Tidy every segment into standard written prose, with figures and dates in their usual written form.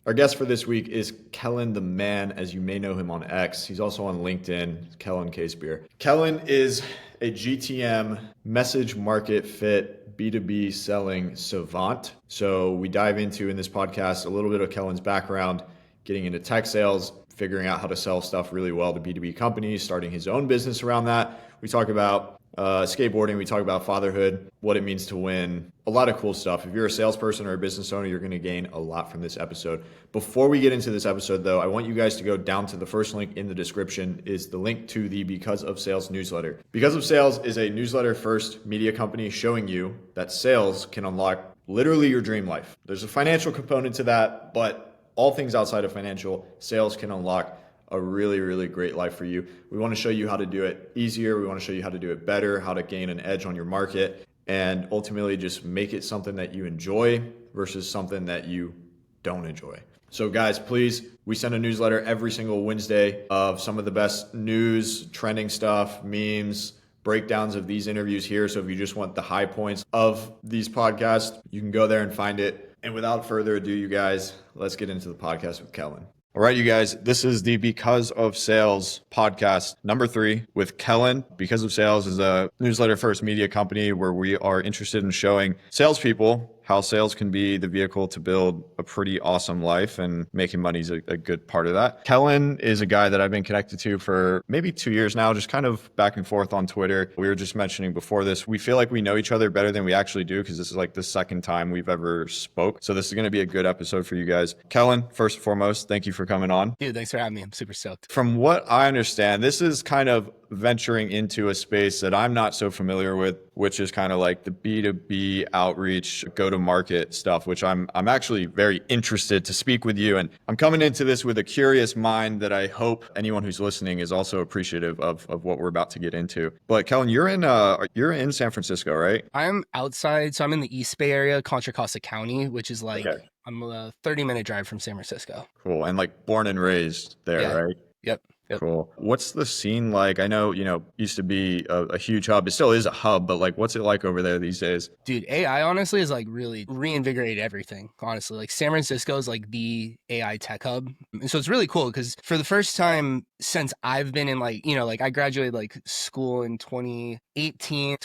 Our guest for this week is Kellen the Man, as you may know him on X. He's also on LinkedIn, Kellen Casebeer. Kellen is a GTM message market fit B2B selling savant. So we dive into in this podcast a little bit of Kellen's background, getting into tech sales, figuring out how to sell stuff really well to B2B companies, starting his own business around that. We talk about skateboarding, we talk about fatherhood, what it means to win, a lot of cool stuff. If you're a salesperson or a business owner, you're going to gain a lot from this episode. Before we get into this episode, though, I want you guys to go down to the first link in the description is the link to the Because of Sales newsletter. Because of Sales is a newsletter first media company showing you that sales can unlock literally your dream life. There's a financial component to that, but all things outside of financial, sales can unlock a really, really great life for you. We want to show you how to do it easier. We want to show you how to do it better, how to gain an edge on your market, and ultimately just make it something that you enjoy versus something that you don't enjoy. So guys, please, we send a newsletter every single Wednesday of some of the best news, trending stuff, memes, breakdowns of these interviews here. So if you just want the high points of these podcasts, you can go there and find it. And without further ado, you guys, let's get into the podcast with Kellen. All right, you guys, this is the Because of Sales podcast number 3 with Kellen. Because of Sales is a newsletter first media company where we are interested in showing salespeople how sales can be the vehicle to build a pretty awesome life, and making money is a good part of that. Kellen is a guy that I've been connected to for maybe 2 years now, just kind of back and forth on Twitter. We were just mentioning before this, we feel like we know each other better than we actually do because this is like the second time we've ever spoke. So this is going to be a good episode for you guys. Kellen, first and foremost, thank you for coming on. Dude, thanks for having me. I'm super stoked. From what I understand, this is kind of venturing into a space that I'm not so familiar with, which is kind of like the B2B outreach, go-to-market stuff, which I'm actually very interested to speak with you. And I'm coming into this with a curious mind that I hope anyone who's listening is also appreciative of what we're about to get into. But Kellen, you're in San Francisco, right? I'm outside, so I'm in the East Bay area, Contra Costa County, which is like, okay. I'm a 30-minute drive from San Francisco. Cool. And like born and raised there, right? Yep. Cool. What's the scene like? I know, used to be a huge hub. It still is a hub, but like, what's it like over there these days? Dude, AI honestly is like really reinvigorated everything. Honestly, like San Francisco is like the AI tech hub. And so it's really cool because for the first time since I've been in like, I graduated like school in 2018,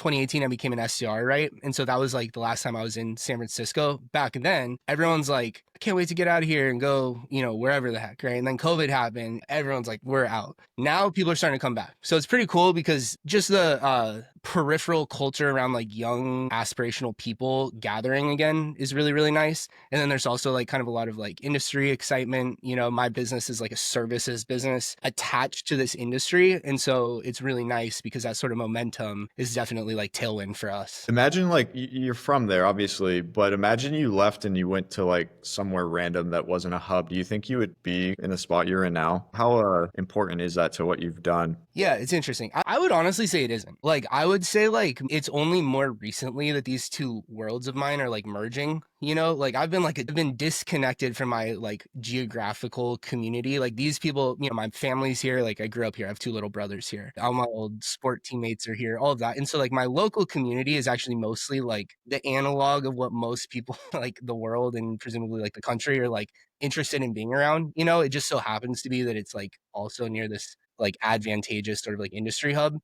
I became an SDR, right? And so that was like the last time I was in San Francisco. Back then, everyone's like, I can't wait to get out of here and go, wherever the heck, right? And then COVID happened. Everyone's like, we're out. Now people are starting to come back. So it's pretty cool because just the peripheral culture around like young aspirational people gathering again is really, really nice. And then there's also like kind of a lot of like industry excitement. My business is like a services business attached to this industry. And so it's really nice because that sort of momentum is definitely like tailwind for us. Imagine like you're from there, obviously, but imagine you left and you went to like somewhere random that wasn't a hub. Do you think you would be in the spot you're in now? How important is that to what you've done? Yeah, it's interesting. I would honestly say it isn't. Like, I would say like it's only more recently that these two worlds of mine are like merging. Like I've been disconnected from my like geographical community. Like these people, my family's here. Like I grew up here. I have 2 little brothers here. All my old sport teammates are here, all of that. And so like my local community is actually mostly like the analog of what most people like the world and presumably like the country are like interested in being around. It just so happens to be that it's like also near this like advantageous sort of like industry hub.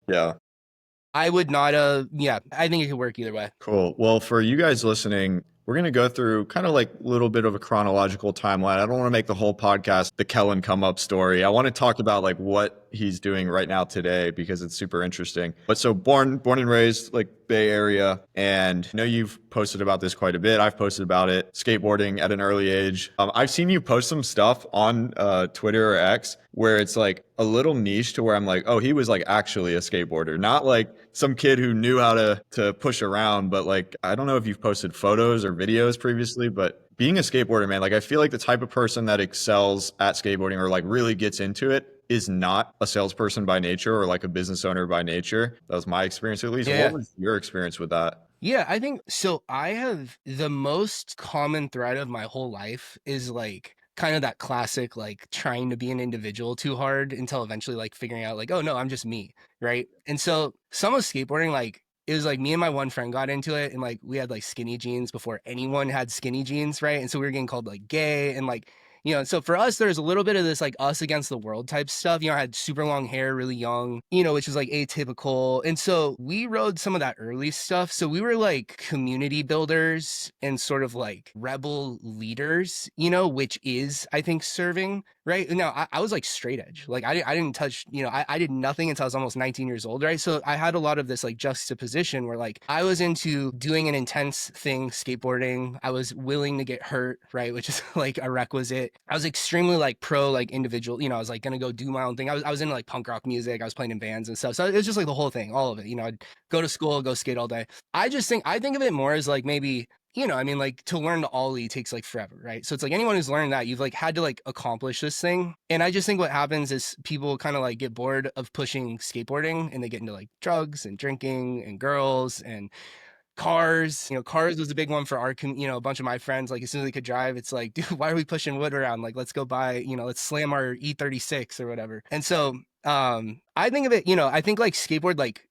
Yeah. I would not, I think it could work either way. Cool. Well, for you guys listening, we're going to go through kind of like a little bit of a chronological timeline. I don't want to make the whole podcast the Kellen come up story. I want to talk about like what he's doing right now today because it's super interesting. But so born and raised like Bay Area, and I know you've posted about this quite a bit. I've posted about it, skateboarding at an early age. I've seen you post some stuff on Twitter or X where it's like a little niche to where I'm like, oh, he was like actually a skateboarder, not like some kid who knew how to push around, but like, I don't know if you've posted photos or videos previously, but being a skateboarder, man, like I feel like the type of person that excels at skateboarding or like really gets into it is not a salesperson by nature or like a business owner by nature. That was my experience at least. Yeah. What was your experience with that? Yeah, I think so. I have the most common thread of my whole life is like kind of that classic, like trying to be an individual too hard until eventually like figuring out like, oh no, I'm just me. Right. And so some of skateboarding, like it was like me and my one friend got into it, and like we had like skinny jeans before anyone had skinny jeans, right? And so we were getting called like gay and like, you know, so for us, there's a little bit of this like us against the world type stuff. You know, I had super long hair, really young, you know, which is like atypical. And so we rode some of that early stuff. So we were like community builders and sort of like rebel leaders, you know, which is, I think, serving, right? No, I was like straight edge. Like I didn't touch, you know, I did nothing until I was almost 19 years old, right? So I had a lot of this like juxtaposition where like I was into doing an intense thing, skateboarding. I was willing to get hurt, right? Which is like a requisite. I was extremely like pro like individual, you know, I was like gonna go do my own thing. I was into like punk rock music. I was playing in bands and stuff. So it was just like the whole thing, all of it. You know, I'd go to school, go skate all day. I think of it more as like maybe, you know, I mean, like to learn to ollie takes like forever, right? So it's like anyone who's learned that, you've like had to like accomplish this thing. And I just think what happens is people kind of like get bored of pushing skateboarding and they get into like drugs and drinking and girls and cars. You know, cars was a big one for our, you know, a bunch of my friends. Like as soon as they could drive, it's like, dude, why are we pushing wood around? Like, let's go buy, you know, let's slam our E36 or whatever. And so, I think of it, you know, I think like skateboard like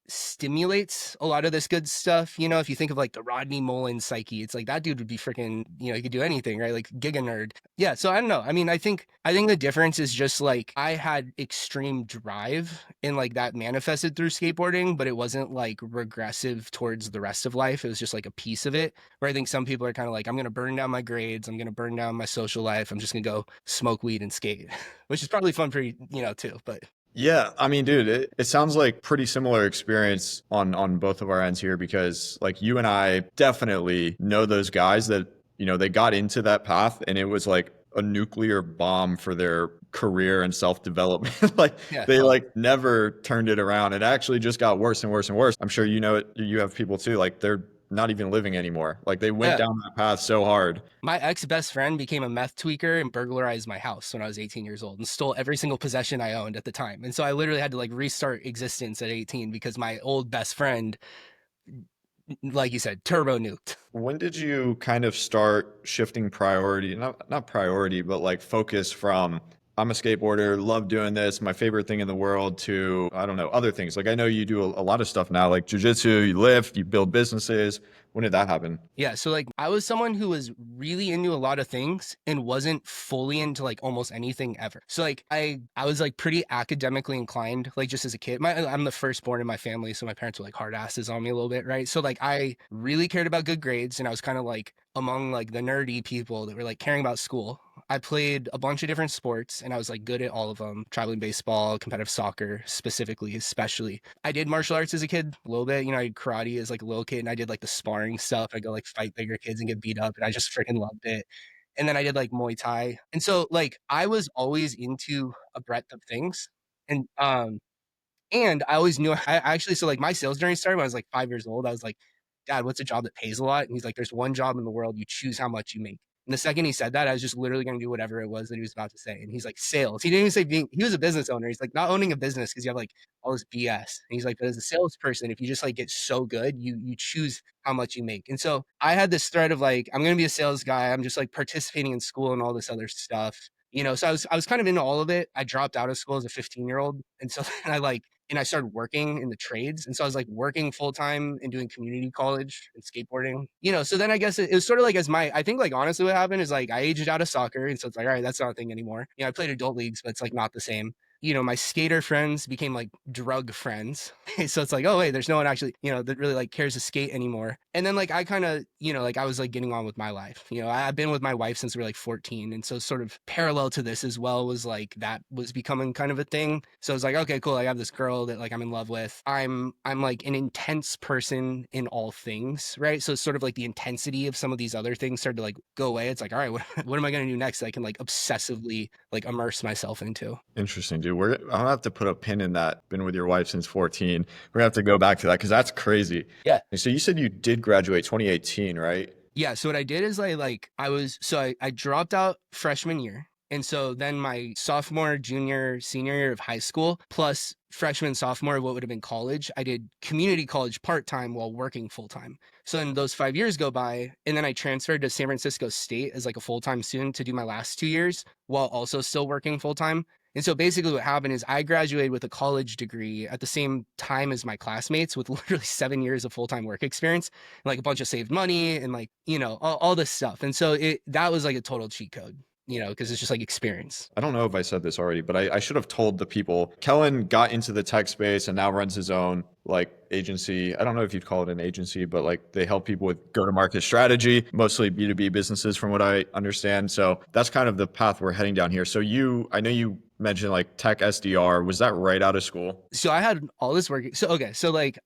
stimulates a lot of this good stuff. You know, if you think of like the Rodney Mullen psyche, it's like that dude would be freaking, you know, he could do anything, right? Like giga nerd. Yeah. So I don't know. I mean, I think the difference is just like I had extreme drive and like that manifested through skateboarding, but it wasn't like regressive towards the rest of life. It was just like a piece of it where I think some people are kind of like, I'm going to burn down my grades. I'm going to burn down my social life. I'm just going to go smoke weed and skate, which is probably fun for you, you know, too. But Yeah, I mean, dude, it sounds like pretty similar experience on both of our ends here because like you and I definitely know those guys that, you know, they got into that path and it was like a nuclear bomb for their career and self-development. Like yeah, they totally. like never turned it around. It actually just got worse and worse and worse. I'm sure you know it, you have people too, like they're not even living anymore. Like they went Yeah. down that path so hard. My ex best friend became a meth tweaker and burglarized my house when I was 18 years old and stole every single possession I owned at the time. And so I literally had to like restart existence at 18 because my old best friend, like you said, turbo nuked. When did you kind of start shifting priority, not priority, but like focus from I'm a skateboarder, love doing this, my favorite thing in the world to I don't know, other things. Like I know you do a lot of stuff now, like jujitsu, you lift, you build businesses. When did that happen? Yeah, so like I was someone who was really into a lot of things and wasn't fully into like almost anything ever. So like I was like pretty academically inclined like just as a kid. I'm the firstborn in my family, so my parents were like hard asses on me a little bit, right? So like I really cared about good grades and I was kind of like among like the nerdy people that were like caring about school. I played a bunch of different sports and I was like good at all of them. Traveling baseball, competitive soccer, specifically, especially. I did martial arts as a kid, a little bit. You know, I did karate as like a little kid and I did like the sparring stuff. I go like fight bigger kids and get beat up and I just freaking loved it. And then I did like Muay Thai. And so like I was always into a breadth of things. And I always knew I actually so like my sales journey started when I was like 5 years old. I was like, Dad, what's a job that pays a lot? And he's like, there's one job in the world. You choose how much you make. And the second he said that, I was just literally going to do whatever it was that he was about to say. And he's like, sales. He didn't even say being, he was a business owner. He's like, not owning a business because you have like all this BS. And he's like, but as a salesperson, if you just like get so good, you choose how much you make. And so I had this thread of like, I'm going to be a sales guy. I'm just like participating in school and all this other stuff. You know, so I was kind of into all of it. I dropped out of school as a 15-year-old. And so then I like, and I started working in the trades. And so I was like working full time and doing community college and skateboarding, you know. So then I guess it was sort of like I think like honestly what happened is like I aged out of soccer. And so it's like, all right, that's not a thing anymore. You know, I played adult leagues, but it's like not the same. You know, my skater friends became like drug friends. So it's like, oh, wait, there's no one actually, you know, that really like cares to skate anymore. And then like I kind of, you know, like I was like getting on with my life. You know, I've been with my wife since we were like 14. And so sort of parallel to this as well was like that was becoming kind of a thing. So I was like, okay, cool. I have this girl that like I'm in love with. I'm like an intense person in all things, right? So it's sort of like the intensity of some of these other things started to like go away. It's like, all right, what am I going to do next that I can like obsessively like immerse myself into? Interesting, dude. I'll have to put a pin in that. Been with your wife since 14. We're gonna have to go back to that because that's crazy. Yeah. And so you said you did graduate 2018, right? Yeah, so what I did is I dropped out freshman year. And so then my sophomore, junior, senior year of high school, plus freshman, sophomore, what would have been college, I did community college part-time while working full-time. So then those 5 years go by, and then I transferred to San Francisco State as like a full-time student to do my last 2 years while also still working full-time. And so basically what happened is I graduated with a college degree at the same time as my classmates with literally 7 years of full-time work experience, and like a bunch of saved money and like, all this stuff. And so that was like a total cheat code, because it's just like experience. I don't know if I said this already, but I should have told the people. Kellen got into the tech space and now runs his own like agency. I don't know if you'd call it an agency, but like they help people with go-to-market strategy, mostly B2B businesses from what I understand. So that's kind of the path we're heading down here. So I know you mentioned like tech SDR. Was that right out of school? So I had all this work. So, okay. So like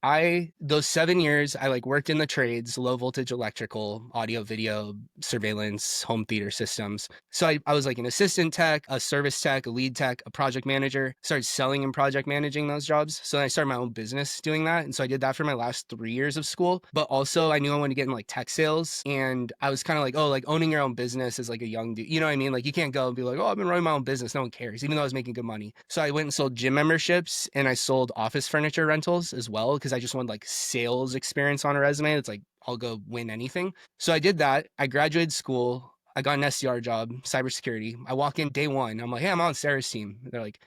those 7 years, I like worked in the trades, low voltage electrical, audio, video, surveillance, home theater systems. So I was like an assistant tech, a service tech, a lead tech, a project manager, started selling and project managing those jobs. So I started my own business doing that. And so I did that for my last 3 years of school. But also I knew I wanted to get in like tech sales. And I was kind of like, oh, like owning your own business is like a young dude. You know what I mean? Like you can't go and be like, oh, I've been running my own business. No one cares, even though I was making good money. So I went and sold gym memberships and I sold office furniture rentals as well because I just wanted like sales experience on a resume. It's like I'll go win anything. So I did that. I graduated school. I got an SDR job, cybersecurity. I walk in day one. I'm like, hey, I'm on Sarah's team. They're like,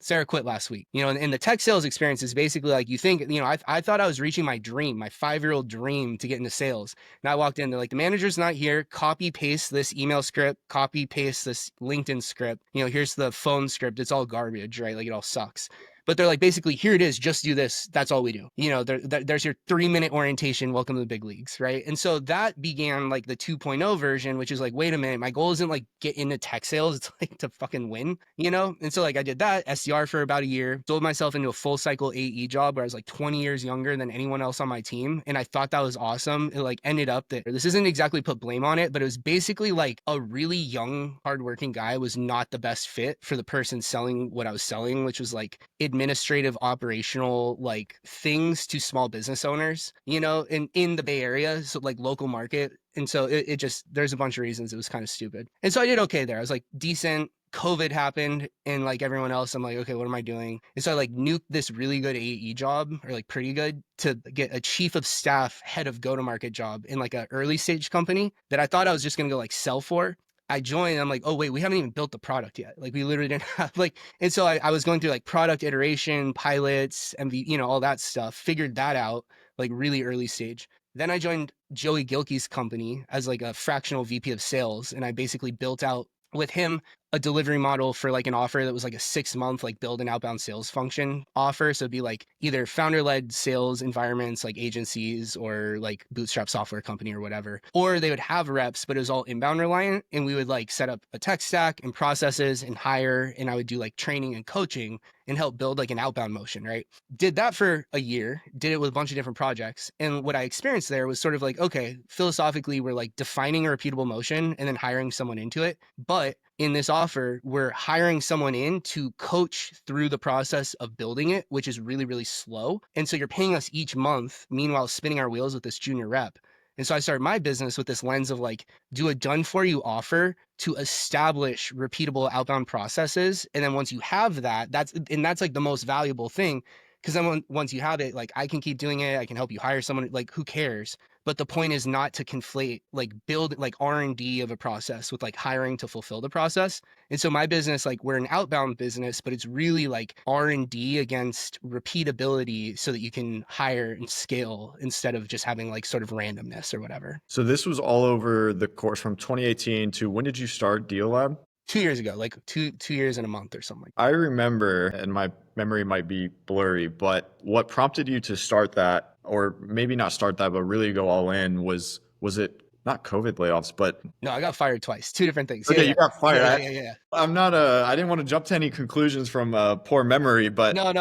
Sarah quit last week. And the tech sales experience is basically like you think, I thought I was reaching my dream, my 5-year-old dream to get into sales. And I walked in, they're like, the manager's not here. Copy paste this email script, copy paste this LinkedIn script. Here's the phone script. It's all garbage, right? Like it all sucks. But they're like, basically, here it is. Just do this. That's all we do. There's your 3-minute orientation. Welcome to the big leagues, right? And so that began like the 2.0 version, which is like, wait a minute, my goal isn't like get into tech sales. It's like to fucking win, And so like I did that SDR for about a year, sold myself into a full cycle AE job where I was like 20 years younger than anyone else on my team. And I thought that was awesome. It like ended up that this isn't exactly put blame on it, but it was basically like a really young, hardworking guy was not the best fit for the person selling what I was selling, which was like administrative operational like things to small business owners, in the Bay Area, so like local market. And so it just, there's a bunch of reasons it was kind of stupid. And so I did okay there. I was like decent. COVID happened and like everyone else, I'm like, okay, what am I doing? And so I like nuked this really good AE job, or like pretty good, to get a chief of staff, head of go-to-market job in like an early stage company that I thought I was just gonna go like sell for. I joined and I'm like, oh wait, we haven't even built the product yet. Like we literally didn't have like, and so I was going through like product iteration, pilots, MV, all that stuff, figured that out like really early stage. Then I joined Joey Gilkey's company as like a fractional VP of sales. And I basically built out with him a delivery model for like an offer that was like a 6-month like build an outbound sales function offer. So it'd be like either founder-led sales environments like agencies or like bootstrap software company or whatever, or they would have reps, but it was all inbound reliant. And we would like set up a tech stack and processes and hire, and I would do like training and coaching and help build like an outbound motion, right? Did that for a year, did it with a bunch of different projects. And what I experienced there was sort of like, okay, philosophically, we're like defining a repeatable motion and then hiring someone into it. But in this offer, we're hiring someone in to coach through the process of building it, which is really, really slow. And so you're paying us each month, meanwhile, spinning our wheels with this junior rep. And so I started my business with this lens of like, do a done for you offer to establish repeatable outbound processes. And then once you have that, that's like the most valuable thing. Because then once you have it, like I can keep doing it. I can help you hire someone, like who cares? But the point is not to conflate, like build like R&D of a process with like hiring to fulfill the process. And so my business, like we're an outbound business, but it's really like R&D against repeatability so that you can hire and scale instead of just having like sort of randomness or whatever. So this was all over the course from 2018 to when did you start Deal Lab? 2 years ago, like two years and a month or something. I remember, and my memory might be blurry, but what prompted you to start that, or maybe not start that, but really go all in was it not COVID layoffs, but No, I got fired twice. Two different things. okay, Yeah, you got fired. yeah. I'm not I didn't want to jump to any conclusions from poor memory, but No.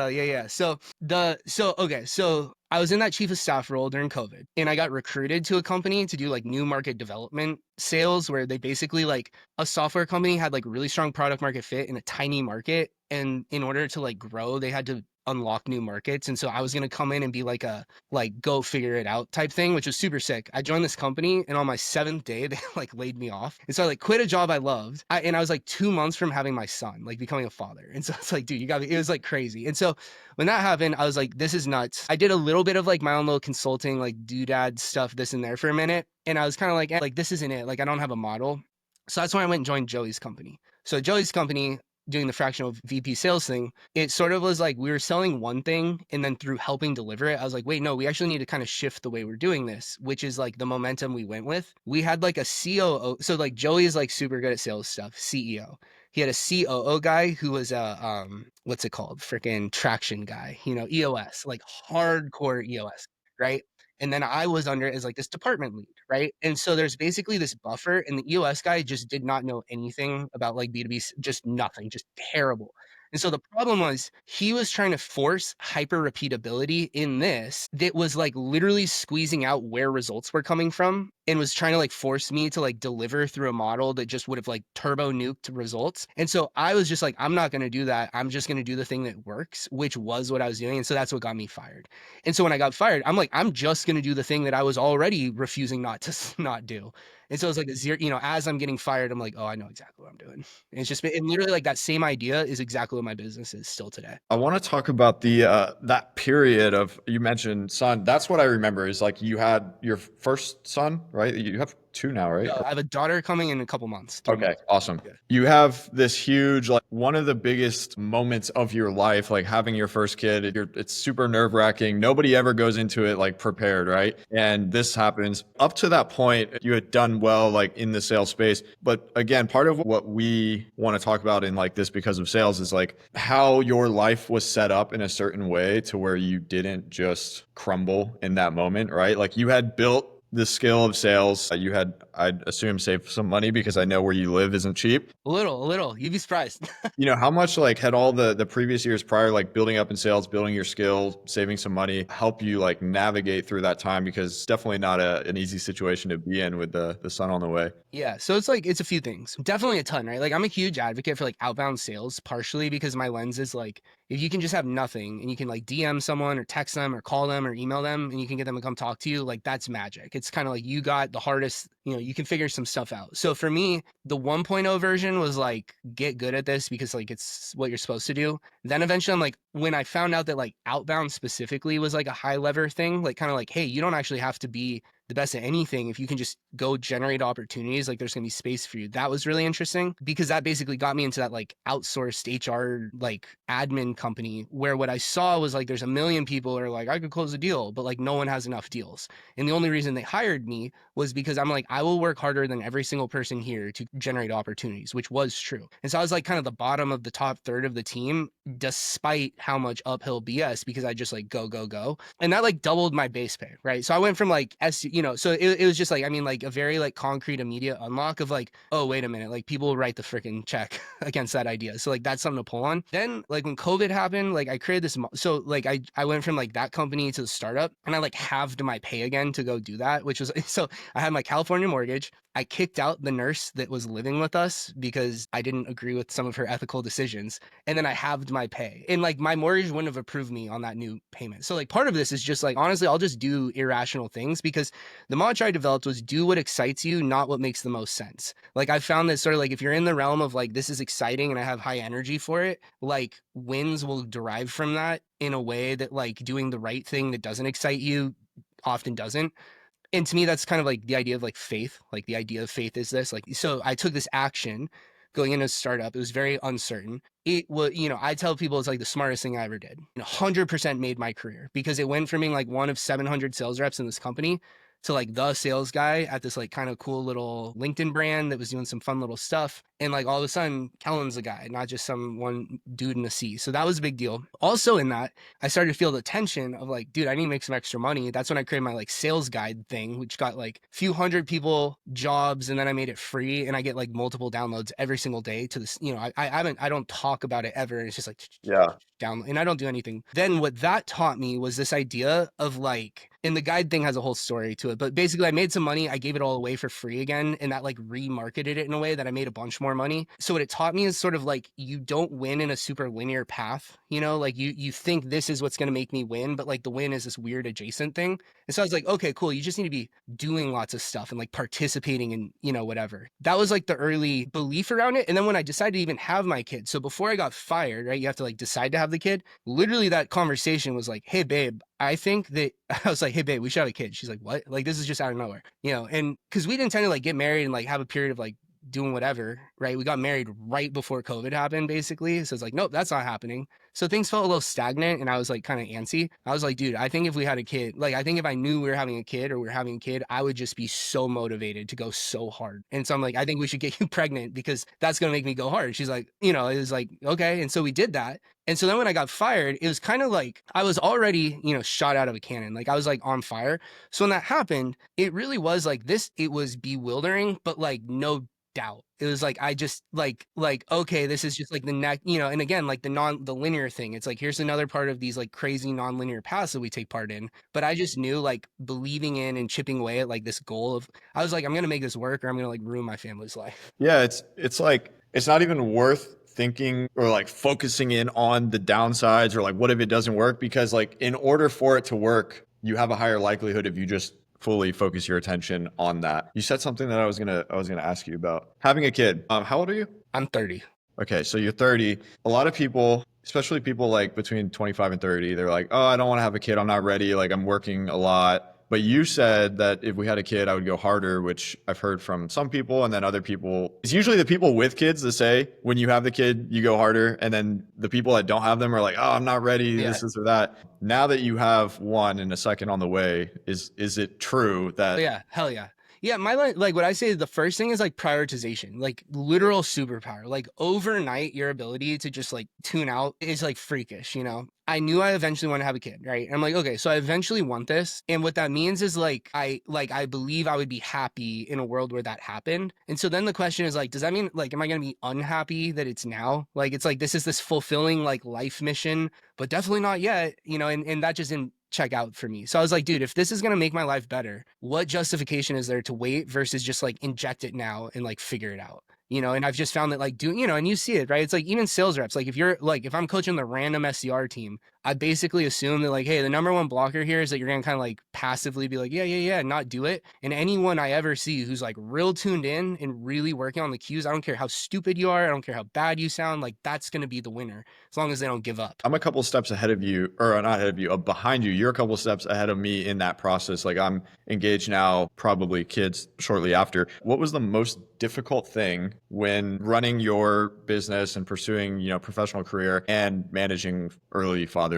Yeah. So I was in that chief of staff role during COVID, and I got recruited to a company to do like new market development sales, where they basically like a software company had like really strong product market fit in a tiny market. And in order to like grow, they had to unlock new markets. And so I was going to come in and be like a like go figure it out type thing, which was super sick. I joined this company, and on my 7th day they like laid me off. And so I like quit a job I loved. And I was like 2 months from having my son, like becoming a father. And so it's like, dude, it was like crazy. And so when that happened, I was like, this is nuts. I did a little bit of like my own little consulting, like doodad stuff, this and there for a minute. And I was kind of like, this isn't it. Like, I don't have a model. So that's when I went and joined Joey's company. So Joey's company, doing the fractional VP sales thing, it sort of was like we were selling one thing, and then through helping deliver it, I was like, wait, no, we actually need to kind of shift the way we're doing this, which is like the momentum we went with. We had like a COO. So like Joey is like super good at sales stuff, CEO. He had a COO guy who was a what's it called? Freaking traction guy, EOS, like hardcore EOS, right? And then I was under it as like this department lead, right? And so there's basically this buffer, and the EOS guy just did not know anything about like B2B, just nothing, just terrible. And so the problem was he was trying to force hyper repeatability in this that was like literally squeezing out where results were coming from, and was trying to like force me to like deliver through a model that just would have like turbo nuked results. And so I was just like, I'm not going to do that. I'm just going to do the thing that works, which was what I was doing. And so that's what got me fired. And so when I got fired, I'm like, I'm just going to do the thing that I was already refusing not to not do. And so it's like a zero, as I'm getting fired, I'm like, oh, I know exactly what I'm doing. And it's just been, and literally like that same idea is exactly what my business is still today. I want to talk about the that period of, you mentioned son. That's what I remember is like you had your first son, right? You have two now, right? No, I have a daughter coming in a couple months, 3 months. Okay, awesome. Yeah. You have this huge, like one of the biggest moments of your life, like having your first kid. It's super nerve wracking. Nobody ever goes into it like prepared, right? And this happens. Up to that point, you had done well, like in the sales space. But again, part of what we want to talk about in like this because of sales is like how your life was set up in a certain way to where you didn't just crumble in that moment, right? Like you had built the skill of sales. You had, I'd assume, saved some money because I know where you live isn't cheap. A little. You'd be surprised. How much like had all the previous years prior, like building up in sales, building your skills, saving some money, help you like navigate through that time? Because it's definitely not an easy situation to be in with the son on the way. Yeah. So it's like, it's a few things. Definitely a ton, right? Like I'm a huge advocate for like outbound sales, partially because my lens is like, if you can just have nothing and you can like DM someone or text them or call them or email them and you can get them to come talk to you, like that's magic. It's kind of like you got the hardest, you can figure some stuff out. So for me, the 1.0 version was like, get good at this because like it's what you're supposed to do. Then eventually I'm like, when I found out that like outbound specifically was like a high lever thing, like kind of like, hey, you don't actually have to be the best at anything. If you can just go generate opportunities, like there's gonna be space for you. That was really interesting because that basically got me into that like outsourced HR like admin company where what I saw was like there's a million people who are like, I could close a deal, but like no one has enough deals. And the only reason they hired me was because I'm like, I will work harder than every single person here to generate opportunities, which was true. And so I was like kind of the bottom of the top third of the team, despite how much uphill BS, because I just like go, go, go. And that like doubled my base pay, right? So I went from like so it was just like, I mean, like a very like concrete immediate unlock of like, oh, wait a minute, like people will write the freaking check against that idea. So like that's something to pull on. Then like when COVID happened, like I created this, so like I went from like that company to the startup, and I like halved my pay again to go do that, which was, so I had my California mortgage. I kicked out the nurse that was living with us because I didn't agree with some of her ethical decisions. And then I halved my pay. And like my mortgage wouldn't have approved me on that new payment. So like part of this is just like, honestly, I'll just do irrational things because the mantra I developed was do what excites you, not what makes the most sense. Like I found that sort of like if you're in the realm of like, this is exciting and I have high energy for it, like wins will derive from that in a way that like doing the right thing that doesn't excite you often doesn't. And to me, that's kind of like the idea of like faith. Like the idea of faith is this, like, so I took this action going into a startup. It was very uncertain. It was, I tell people it's like the smartest thing I ever did. 100% made my career because it went from being like one of 700 sales reps in this company to like the sales guy at this like kind of cool little LinkedIn brand that was doing some fun little stuff. And like all of a sudden, Kellen's the guy, not just some one dude in a C. So that was a big deal. Also in that, I started to feel the tension of like, dude, I need to make some extra money. That's when I created my like sales guide thing, which got like a few hundred people jobs, and then I made it free, and I get like multiple downloads every single day to this. I don't talk about it ever. It's just like Yeah. download, and I don't do anything. Then what that taught me was this idea of like, and the guide thing has a whole story to it, but basically I made some money. I gave it all away for free again, and that like remarketed it in a way that I made a bunch more money. So what it taught me is sort of like, you don't win in a super linear path, like you think this is what's going to make me win, but like the win is this weird adjacent thing. And so I was like, okay, cool. You just need to be doing lots of stuff and like participating in, whatever. That was like the early belief around it. And then when I decided to even have my kid, so before I got fired, right, you have to like decide to have the kid. Literally that conversation was like, hey babe, I think that I was like, hey babe, we should have a kid. She's like, what? Like, this is just out of nowhere, and because we didn't tend to like get married and like have a period of like doing whatever, right? We got married right before COVID happened, basically. So it's like, nope, that's not happening. So things felt a little stagnant and I was like kind of antsy. I was like, dude, I think if we had a kid, like I think if I knew we were having a kid or we were having a kid, I would just be so motivated to go so hard. And so I'm like, I think we should get you pregnant because that's going to make me go hard. She's like, you know, it was like, okay. And so we did that. And so then when I got fired, it was kind of like I was already, you know, shot out of a cannon. Like I was like on fire. So when that happened, it really was like this, it was bewildering, but like no doubt. It was like I just like okay, this is just like the next, you know, and again, like the linear thing. It's like here's another part of these like crazy non-linear paths that we take part in. But I just knew like believing in and chipping away at like this goal of I was like, I'm gonna make this work or I'm gonna like ruin my family's life. Yeah, it's like it's not even worth thinking or like focusing in on the downsides or like what if it doesn't work, because like in order for it to work, you have a higher likelihood if you just fully focus your attention on that. You said something that I was gonna ask you about having a kid. How old are you? I'm 30. Okay, so you're 30. A lot of people, especially people like between 25 and 30, they're like, "Oh, I don't want to have a kid. I'm not ready. Like I'm working a lot." But you said that if we had a kid, I would go harder, which I've heard from some people and then other people. It's usually the people with kids that say when you have the kid, you go harder, and then the people that don't have them are like, "Oh, I'm not ready, Yeah. this or that." Now that you have one and a second on the way, is it true that Oh, yeah, hell yeah. Yeah, my like what I say the first thing is like prioritization, like literal superpower. Like overnight, your ability to just like tune out is like freakish, you know? I knew I eventually want to have a kid, right? And I'm like, okay, so I eventually want this. And what that means is I believe I would be happy in a world where that happened. And so then the question is like, does that mean like am I gonna be unhappy that it's now? Like it's like this is this fulfilling like life mission, but definitely not yet, you know, and that just didn't check out for me. So I was like, dude, if this is going to make my life better, what justification is there to wait versus just like inject it now and like figure it out? You know, and I've just found that like doing, you know, and you see it, right? It's like even sales reps, like if you're like, if I'm coaching the random SDR team, I basically assume that like, hey, the number one blocker here is that you're going to kind of like passively be like, yeah, and not do it. And anyone I ever see who's like real tuned in and really working on the cues, I don't care how stupid you are, I don't care how bad you sound, like that's going to be the winner as long as they don't give up. I'm a couple steps ahead of you, or not ahead of you, behind you. You're a couple steps ahead of me in that process. Like I'm engaged now, probably kids shortly after. What was the most difficult thing when running your business and pursuing, you know, professional career and managing early fatherhood?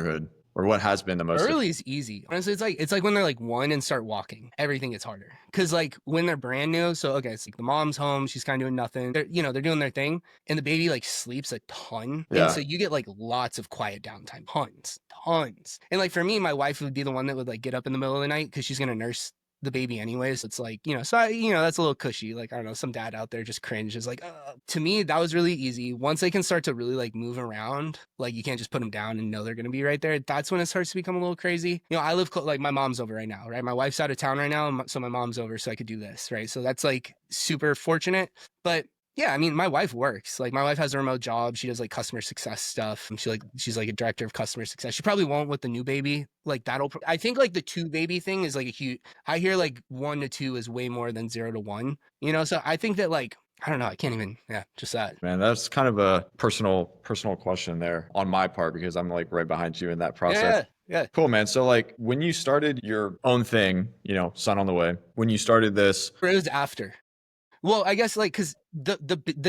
Or what has been the most Early is easy. Honestly, it's like when they're like one and start walking, everything gets harder. Cause like when they're brand new, so okay, it's like the mom's home, she's kind of doing nothing. They're, you know, they're doing their thing, and the baby like sleeps a ton. And Yeah. so you get like lots of quiet downtime. Tons. And like for me, my wife would be the one that would like get up in the middle of the night because she's gonna nurse the baby anyways. It's like, you know, so you know, that's a little cushy. Like, I don't know, some dad out there just cringes. Like, to me, that was really easy. Once they can start to really like move around, like you can't just put them down and know they're going to be right there. That's when it starts to become a little crazy. You know, I live like my mom's over right now, right? My wife's out of town right now. So my mom's over so I could do this, right? So that's like super fortunate. But yeah, I mean, my wife works. Like, my wife has a remote job. She does like customer success stuff. And she's like a director of customer success. She probably won't with the new baby. Like, I think like the two baby thing is like a huge. I hear like 1 to 2 is way more than 0 to 1. You know, so I think that like I don't know. I can't even. Yeah, just that. Man, that's kind of a personal question there on my part because I'm like right behind you in that process. Yeah. Cool, man. So like when you started your own thing, you know, son on the way, when you started this, Or it was after. Well, I guess like because the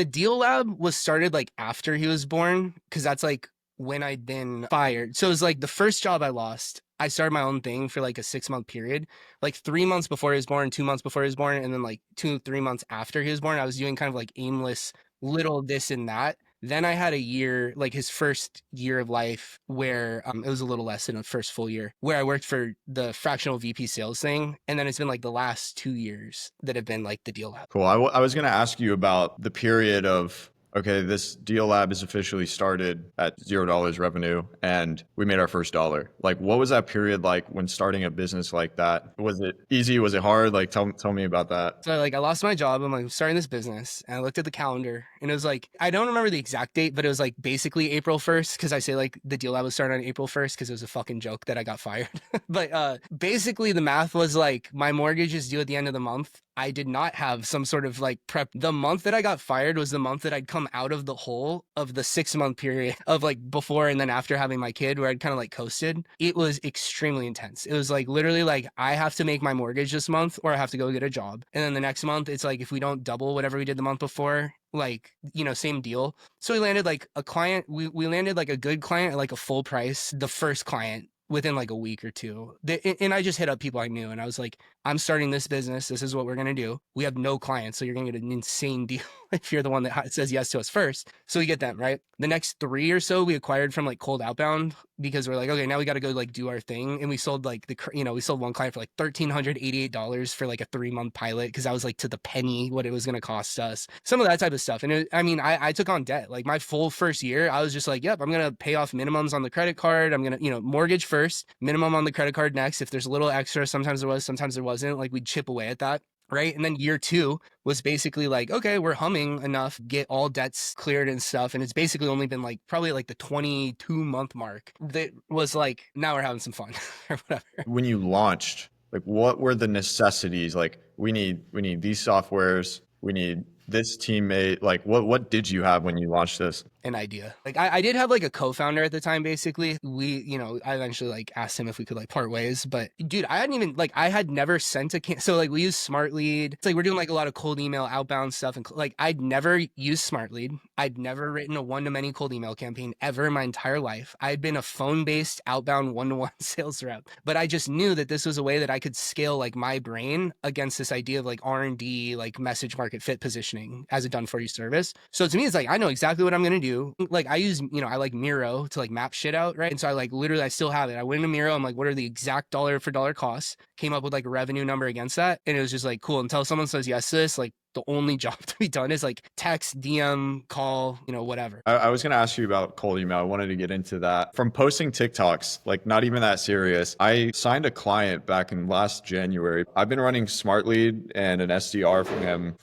deal lab was started like after he was born because that's like when I'd been fired. So it was like the first job I lost. I started my own thing for like a 6-month period, like 3 months before he was born, 2 months before he was born, and then like 2-3 months after he was born, I was doing kind of like aimless little this and that. Then I had a year, like his first year of life, where it was a little less than a first full year, where I worked for the fractional VP sales thing. And then it's been like the last 2 years that have been like the deal lab. cool. I was going to ask you about the period of, okay, this deal lab is officially started at $0 revenue and we made our first dollar. Like, what was that period like when starting a business like that? Was it easy? Was it hard? Like, tell me about that. So like I lost my job. I'm like starting this business and I looked at the calendar and it was like, I don't remember the exact date, but it was like basically April 1st. Cause I say like the deal lab was started on April 1st cause it was a fucking joke that I got fired. But basically the math was like my mortgage is due at the end of the month. I did not have some sort of like prep. The month that I got fired was the month that I'd come out of the hole of the 6 month period of like before and then after having my kid, where I'd kind of like coasted. It was extremely intense. It was like literally like I have to make my mortgage this month or I have to go get a job. And then the next month, it's like if we don't double whatever we did the month before, like, same deal. So we landed like a client, we landed like a good client at like a full price, the first client within like a week or two. And I just hit up people I knew and I was like, I'm starting this business. This is what we're going to do. We have no clients. So you're going to get an insane deal if you're the one that says yes to us first. So we get them, right? The next 3 or so we acquired from like cold outbound because we're like, okay, now we got to go like do our thing. And we sold like we sold one client for like $1,388 for like a 3-month pilot. Cause I was like to the penny what it was going to cost us, some of that type of stuff. And I took on debt. Like my full first year, I was just like, yep, I'm going to pay off minimums on the credit card. I'm going to, mortgage first, minimum on the credit card next. If there's a little extra, sometimes there was, sometimes there wasn't, like we'd chip away at that. Right. And then year 2 was basically like, okay, we're humming enough, get all debts cleared and stuff. And it's basically only been like probably like the 22-month mark that was like, now we're having some fun or whatever. When you launched, like what were the necessities? Like we need these softwares, we need this teammate. Like what did you have when you launched this? An idea. Like I did have like a co-founder at the time. Basically, I eventually like asked him if we could like part ways. But dude, I hadn't even like I had never sent so like we use Smart Lead. It's like we're doing like a lot of cold email outbound stuff, and like I'd never used Smart Lead. I'd never written a one-to-many cold email campaign ever in my entire life. I'd been a phone-based outbound one-to-one sales rep, but I just knew that this was a way that I could scale like my brain against this idea of like R&D, like message market fit positioning as a done-for-you service. So to me, it's like I know exactly what I'm gonna do. Like I use, I like Miro to like map shit out, right? And so I like literally I still have it. I went into Miro, I'm like, what are the exact dollar for dollar costs? Came up with like a revenue number against that. And it was just like, cool, until someone says yes to this, like the only job to be done is like text, DM, call, whatever. I was going to ask you about cold email. I wanted to get into that. From posting TikToks, like not even that serious, I signed a client back in last January. I've been running Smart Lead and an SDR for him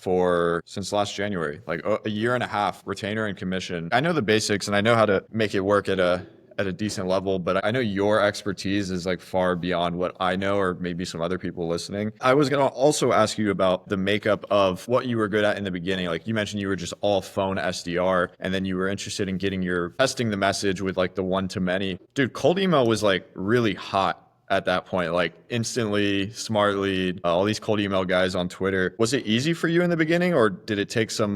since last January, like a year and a half, retainer and commission. I know the basics and I know how to make it work at a decent level, but I know your expertise is like far beyond what I know or maybe some other people listening. I was going to also ask you about the makeup of what you were good at in the beginning. Like you mentioned you were just all phone SDR and then you were interested in testing the message with like the one-to-many. Dude, cold email was like really hot at that point, like instantly, Smart Lead, all these cold email guys on Twitter. Was it easy for you in the beginning or did it take some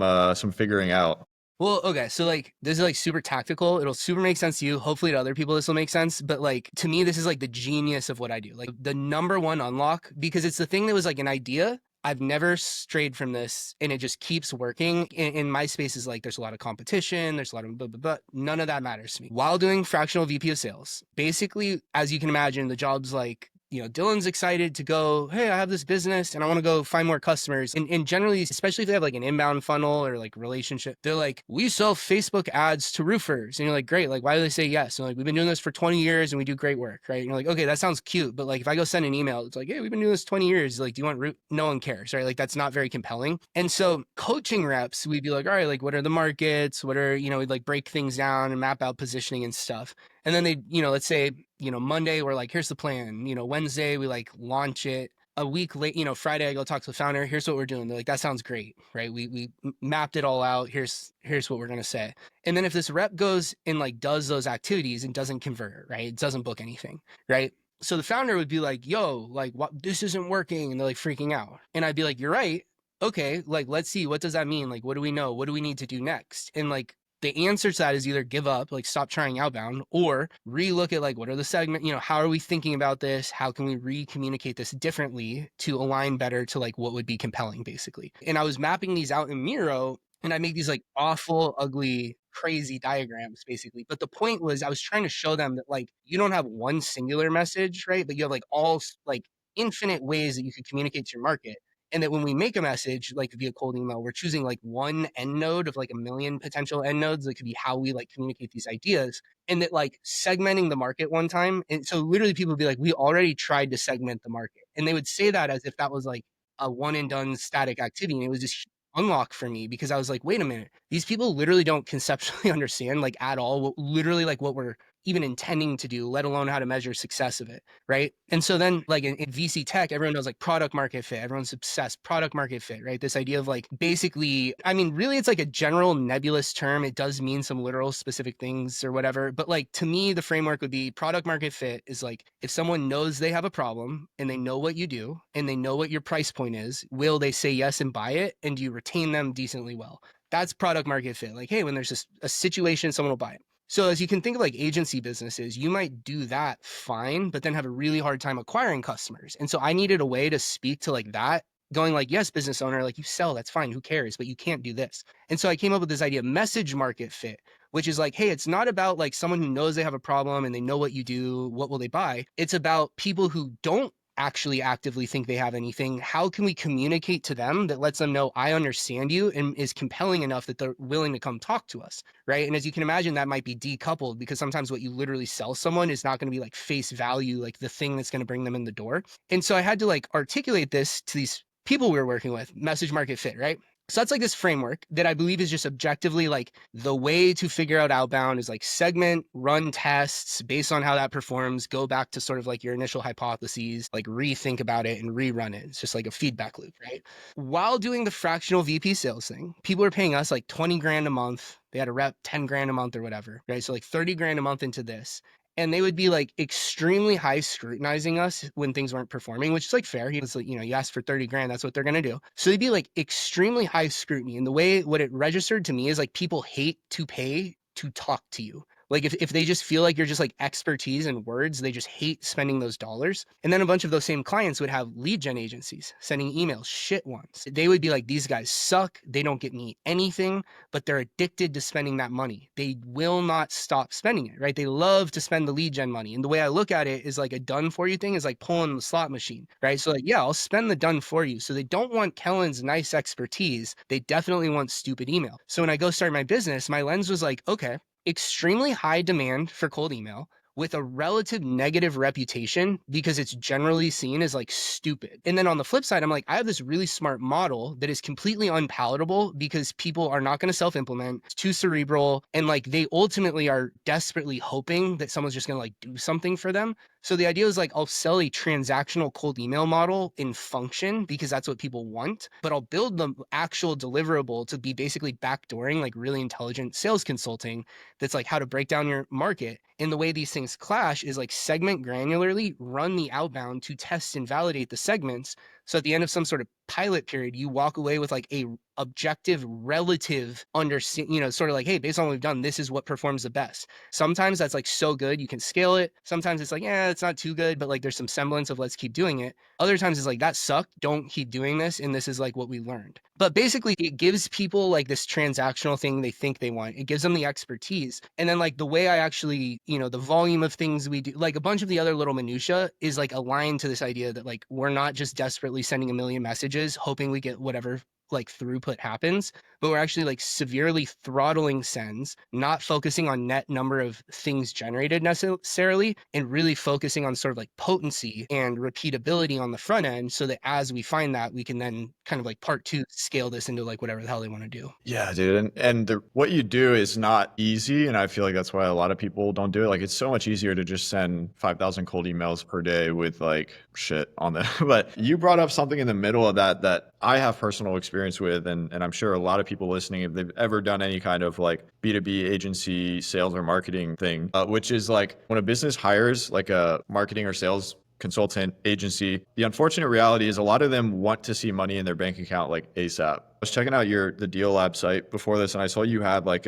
figuring out? Well, okay, so like this is like super tactical. It'll super make sense to you. Hopefully to other people this will make sense. But like to me, this is like the genius of what I do. Like the number one unlock, because it's the thing that was like an idea. I've never strayed from this and it just keeps working. In my space is like there's a lot of competition, there's a lot of blah, blah, blah. None of that matters to me. While doing fractional VP of sales, basically, as you can imagine, the job's like, Dylan's excited to go, hey, I have this business and I want to go find more customers. And generally, especially if they have like an inbound funnel or like relationship, they're like, we sell Facebook ads to roofers. And you're like, great. Like, why do they say yes? And like, we've been doing this for 20 years and we do great work, right? And you're like, okay, that sounds cute. But like, if I go send an email, it's like, hey, we've been doing this 20 years. Like, do you want roof? No one cares, right? Like, that's not very compelling. And so coaching reps, we'd be like, all right, like, what are the markets? What are, we'd like break things down and map out positioning and stuff. And then they, let's say, Monday, we're like, here's the plan. Wednesday, we like launch it. A week late, Friday, I go talk to the founder. Here's what we're doing. They're like, that sounds great, right? We mapped it all out. Here's what we're going to say. And then if this rep goes and like does those activities and doesn't convert, right? It doesn't book anything, right? So the founder would be like, yo, like, what, this isn't working. And they're like freaking out. And I'd be like, you're right. Okay. Like, let's see. What does that mean? Like, what do we know? What do we need to do next? And like, the answer to that is either give up, like stop trying outbound, or relook at like, what are the segment, how are we thinking about this? How can we re-communicate this differently to align better to like what would be compelling, basically. And I was mapping these out in Miro and I made these like awful, ugly, crazy diagrams, basically. But the point was I was trying to show them that like, you don't have one singular message, right? But you have like all like infinite ways that you could communicate to your market. And that when we make a message, like via cold email, we're choosing like one end node of like a million potential end nodes. That could be how we like communicate these ideas. And that like segmenting the market one time. And so literally people would be like, we already tried to segment the market. And they would say that as if that was like a one and done static activity. And it was just unlock for me because I was like, wait a minute, these people literally don't conceptually understand like at all literally like what we're even intending to do, let alone how to measure success of it, right? And so then like in VC tech, everyone knows like product market fit. Everyone's obsessed product market fit, right? This idea of like basically, I mean, really it's like a general nebulous term. It does mean some literal specific things or whatever. But like to me, the framework would be product market fit is like if someone knows they have a problem and they know what you do and they know what your price point is, will they say yes and buy it? And do you retain them decently well? That's product market fit. Like, hey, when there's just a situation, someone will buy it. So as you can think of like agency businesses, you might do that fine, but then have a really hard time acquiring customers. And so I needed a way to speak to like that, going like, yes, business owner, like you sell, that's fine, who cares? But you can't do this. And so I came up with this idea, message market fit, which is like, hey, it's not about like someone who knows they have a problem and they know what you do, what will they buy? It's about people who don't actually actively think they have anything. How can we communicate to them that lets them know I understand you and is compelling enough that they're willing to come talk to us, right? And as you can imagine, that might be decoupled because sometimes what you literally sell someone is not going to be like face value, like the thing that's going to bring them in the door. And so I had to like articulate this to these people we were working with, message market fit, right? So that's like this framework that I believe is just objectively like the way to figure out outbound is like segment, run tests based on how that performs, go back to sort of like your initial hypotheses, like rethink about it and rerun it. It's just like a feedback loop, right? While doing the fractional VP sales thing, people were paying us like 20 grand a month. They had a rep 10 grand a month or whatever, right? So like 30 grand a month into this. And they would be like extremely high scrutinizing us when things weren't performing, which is like fair. He was like, you asked for 30 grand, that's what they're going to do. So they'd be like extremely high scrutiny. And the way what it registered to me is like people hate to pay to talk to you. Like if they just feel like you're just like expertise in words, they just hate spending those dollars. And then a bunch of those same clients would have lead gen agencies sending emails, shit ones. They would be like, these guys suck. They don't get me anything, but they're addicted to spending that money. They will not stop spending it, right? They love to spend the lead gen money. And the way I look at it is like a done for you thing is like pulling the slot machine, right? So like, yeah, I'll spend the done for you. So they don't want Kellen's nice expertise. They definitely want stupid email. So when I go start my business, my lens was like, okay, extremely high demand for cold email with a relative negative reputation because it's generally seen as like stupid. And then on the flip side, I'm like, I have this really smart model that is completely unpalatable because people are not going to self-implement. It's too cerebral. And like they ultimately are desperately hoping that someone's just going to like do something for them. So the idea is like, I'll sell a transactional cold email model in function because that's what people want, but I'll build the actual deliverable to be basically backdooring like really intelligent sales consulting that's like how to break down your market. And the way these things clash is like segment granularly, run the outbound to test and validate the segments. So at the end of some sort of pilot period, you walk away with like a objective relative understanding, sort of like, hey, based on what we've done, this is what performs the best. Sometimes that's like so good you can scale it. Sometimes it's like, yeah, it's not too good, but like there's some semblance of let's keep doing it. Other times it's like that sucked, don't keep doing this, and this is like what we learned. But basically it gives people like this transactional thing they think they want. It gives them the expertise. And then like the way I actually, the volume of things we do, like a bunch of the other little minutia is like aligned to this idea that like we're not just desperately sending a million messages hoping we get whatever like throughput happens, but we're actually like severely throttling sends, not focusing on net number of things generated necessarily, and really focusing on sort of like potency and repeatability on the front end so that as we find that, we can then kind of like part two, scale this into like whatever the hell they want to do. Yeah, dude. And what you do is not easy. And I feel like that's why a lot of people don't do it. Like, it's so much easier to just send 5,000 cold emails per day with like shit on them. But you brought up something in the middle of that I have personal experience with. And I'm sure a lot of people listening, if they've ever done any kind of like B2B agency sales or marketing thing, which is like when a business hires like a marketing or sales consultant agency, the unfortunate reality is a lot of them want to see money in their bank account like ASAP. I was checking out the Deal Lab site before this, and I saw you had like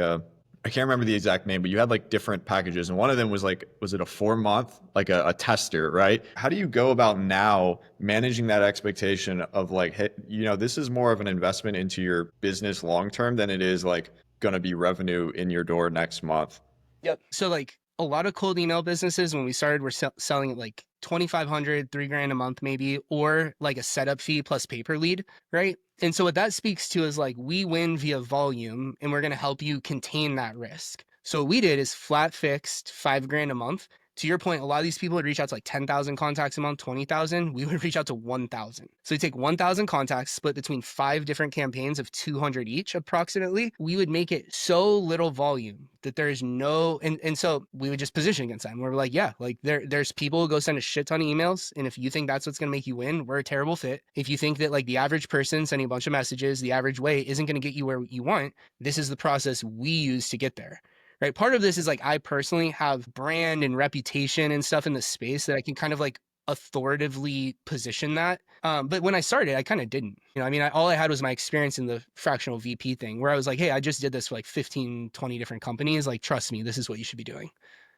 I can't remember the exact name, but you had like different packages, and one of them was like, was it a 4-month, like a tester, right? How do you go about now managing that expectation of like, hey, this is more of an investment into your business long term than it is like going to be revenue in your door next month? Yep. So like a lot of cold email businesses, when we started, were selling at like 2,500, $3,000 a month maybe, or like a setup fee plus pay per lead, right? And so what that speaks to is like we win via volume and we're going to help you contain that risk. So what we did is flat fixed $5,000 a month to your point, a lot of these people would reach out to like 10,000 contacts a month, 20,000. We would reach out to 1,000. So we take 1,000 contacts split between 5 different campaigns of 200 each approximately. We would make it so little volume that there is no, and so we would just position against them. We're like, yeah, like there's people who go send a shit ton of emails. And if you think that's what's going to make you win, we're a terrible fit. If you think that like the average person sending a bunch of messages, the average way isn't going to get you where you want, this is the process we use to get there. Right. Part of this is like I personally have brand and reputation and stuff in the space that I can kind of like authoritatively position that. But when I started, I kind of didn't. I mean, all I had was my experience in the fractional VP thing where I was like, hey, I just did this for like 15, 20 different companies. Like, trust me, this is what you should be doing.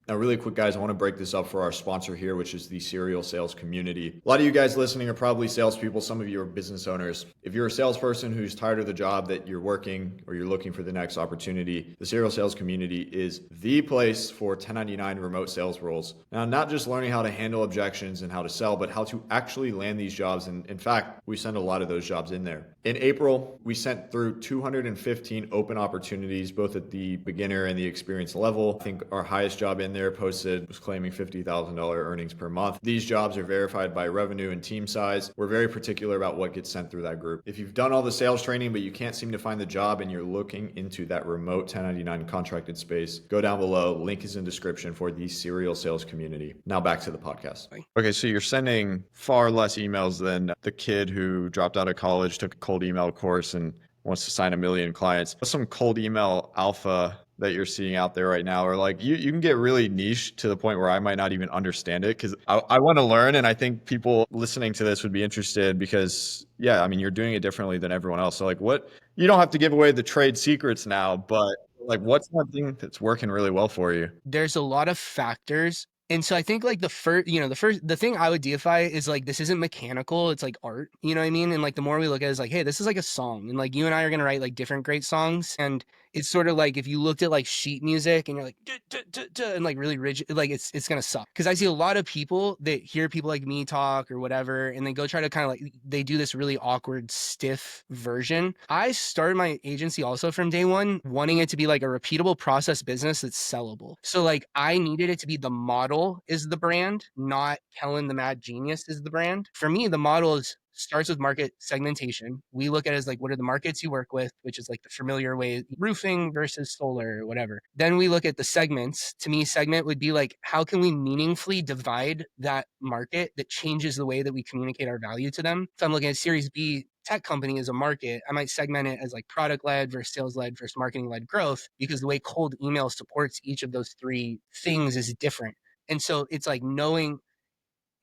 Now, really quick, guys, I want to break this up for our sponsor here, which is the Serial Sales Community. A lot of you guys listening are probably salespeople. Some of you are business owners. If you're a salesperson who's tired of the job that you're working or you're looking for the next opportunity, the Serial Sales Community is the place for 1099 remote sales roles. Now, not just learning how to handle objections and how to sell, but how to actually land these jobs. And in fact, we send a lot of those jobs in there. In April, we sent through 215 open opportunities, both at the beginner and the experienced level. I think our highest job in there posted was claiming $50,000 earnings per month. These jobs are verified by revenue and team size. We're very particular about what gets sent through that group. If you've done all the sales training, but you can't seem to find the job and you're looking into that remote 1099 contracted space, go down below. Link is in description for the Serial Sales Community. Now back to the podcast. Okay, so you're sending far less emails than the kid who dropped out of college, took a cold email course, and wants to sign 1 million clients. What's some cold email alpha that you're seeing out there right now? Or like you can get really niche to the point where I might not even understand it because I want to learn. And I think people listening to this would be interested because, yeah, I mean, you're doing it differently than everyone else. So like you don't have to give away the trade secrets now, but like what's one thing that's working really well for you? There's a lot of factors. And so I think like the thing I would deify is like, this isn't mechanical. It's like art, you know what I mean? And like, the more we look at it is like, hey, this is like a song. And like, you and I are going to write like different great songs. And it's sort of like, if you looked at like sheet music and you're like, duh, duh, duh, duh, and like really rigid, like it's going to suck. Cause I see a lot of people that hear people like me talk or whatever, and they go try to kind of like, they do this really awkward, stiff version. I started my agency also from day one, wanting it to be like a repeatable process business that's sellable. So like I needed it to be the model is the brand, not Kellen the Mad Genius is the brand. For me, the model starts with market segmentation. We look at it as like, what are the markets you work with, which is like the familiar way, roofing versus solar or whatever. Then we look at the segments. To me, segment would be like, how can we meaningfully divide that market that changes the way that we communicate our value to them? If I'm looking at Series B tech company as a market, I might segment it as like product led versus sales led versus marketing led growth, because the way cold email supports each of those three things is different. And so it's like knowing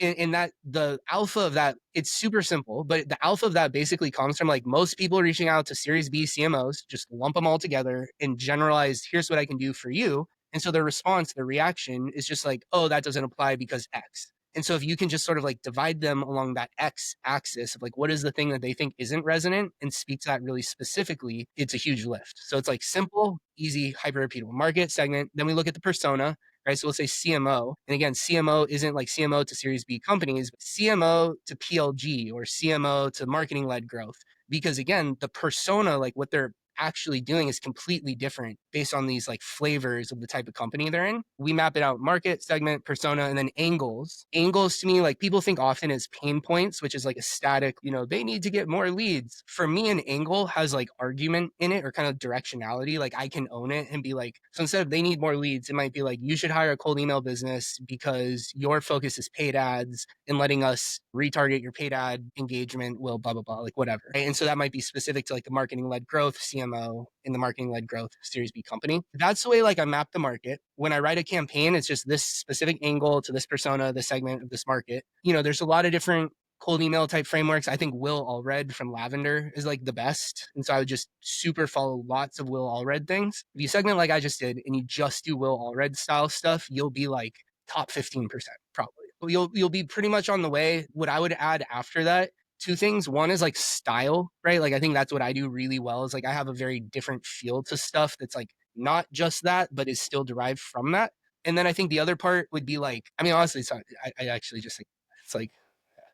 in that the alpha of that, it's super simple, but the alpha of that basically comes from like most people reaching out to Series B CMOs, just lump them all together and generalize, here's what I can do for you. And so their response, their reaction is just like, oh, that doesn't apply because X. And so if you can just sort of like divide them along that X axis of like, what is the thing that they think isn't resonant and speak to that really specifically, it's a huge lift. So it's like simple, easy, hyper repeatable market segment. Then we look at the persona, right? So we'll say CMO. And again, CMO isn't like CMO to Series B companies, but CMO to PLG or CMO to marketing led growth. Because again, the persona, like what they're actually doing is completely different based on these like flavors of the type of company they're in. We map it out: market, segment, persona, and then angles. Angles to me, like people think often as pain points, which is like a static, they need to get more leads. For me, an angle has like argument in it or kind of directionality. Like I can own it and be like, so instead of they need more leads, it might be like, you should hire a cold email business because your focus is paid ads, and letting us retarget your paid ad engagement will blah, blah, blah, like whatever. Right? And so that might be specific to like the marketing led growth CMO in the marketing led growth Series B company. That's the way like I map the market. When I write a campaign, it's just this specific angle to this persona, the segment of this market. There's a lot of different cold email type frameworks. I think Will Allred from Lavender is like the best. And so I would just super follow lots of Will Allred things. If you segment like I just did and you just do Will Allred style stuff, you'll be like top 15% probably. You'll be pretty much on the way. What I would add after that, two things. One is like style, right? Like I think that's what I do really well, is like I have a very different feel to stuff that's like not just that, but is still derived from that. And then I think the other part would be like, I mean, honestly, I actually just like, it's like,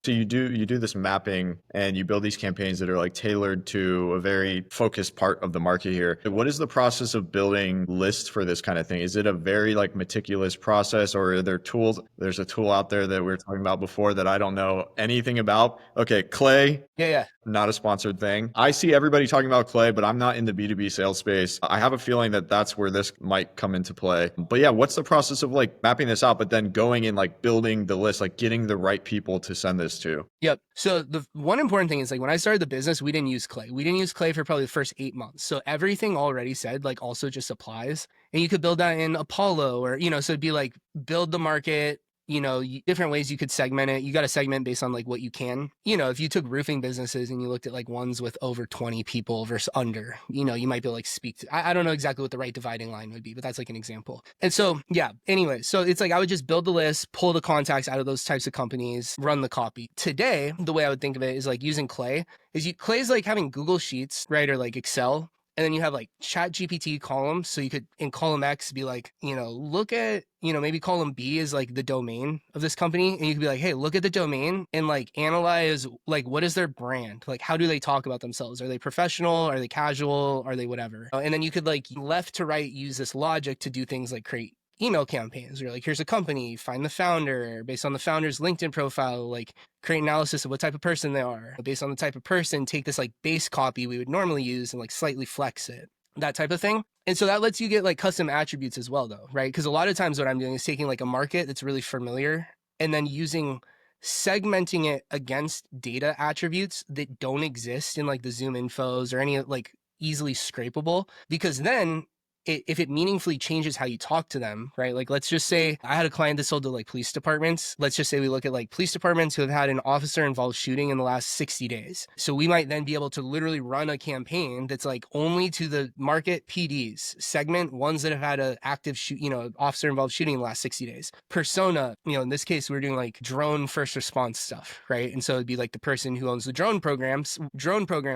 So you do this mapping and you build these campaigns that are like tailored to a very focused part of the market here. What is the process of building lists for this kind of thing? Is it a very like meticulous process, or are there tools? There's a tool out there that we were talking about before that I don't know anything about. Okay, Clay, Yeah. not a sponsored thing. I see everybody talking about Clay, but I'm not in the B2B sales space. I have a feeling that that's where this might come into play. But yeah, what's the process of like mapping this out, but then going and like building the list, like getting the right people to send this to? Yep. So the one important thing is like when I started the business, we didn't use Clay. We didn't use Clay for probably the first 8 months. So everything already said like also just applies. And you could build that in Apollo or, so it'd be like build the market, different ways you could segment it. You got to segment based on like what you can. If you took roofing businesses and you looked at like ones with over 20 people versus under, you might be able to like speak to, I don't know exactly what the right dividing line would be, but that's like an example. And so, yeah, anyway, so it's like I would just build the list, pull the contacts out of those types of companies, run the copy. Today, the way I would think of it is like using Clay Clay is like having Google Sheets, right? Or like Excel. And then you have like chat GPT columns. So you could in column X be like, look at, maybe column B is like the domain of this company. And you could be like, hey, look at the domain and like analyze like what is their brand? Like how do they talk about themselves? Are they professional? Are they casual? Are they whatever? And then you could like left to right use this logic to do things like create email campaigns. You're like, here's a company, find the founder based on the founder's LinkedIn profile, like create analysis of what type of person they are. Based on the type of person, take this like base copy we would normally use and like slightly flex it, that type of thing. And so that lets you get like custom attributes as well though, right? Because a lot of times what I'm doing is taking like a market that's really familiar and then segmenting it against data attributes that don't exist in like the Zoom infos or any like easily scrapable, because then if it meaningfully changes how you talk to them, right? Like, let's just say I had a client that sold to like police departments. Let's just say we look at like police departments who have had an officer involved shooting in the last 60 days. So we might then be able to literally run a campaign that's like only to the market PDs, segment ones that have had an active officer involved shooting in the last 60 days. Persona, in this case, we're doing like drone first response stuff, right? And so it'd be like the person who owns the drone program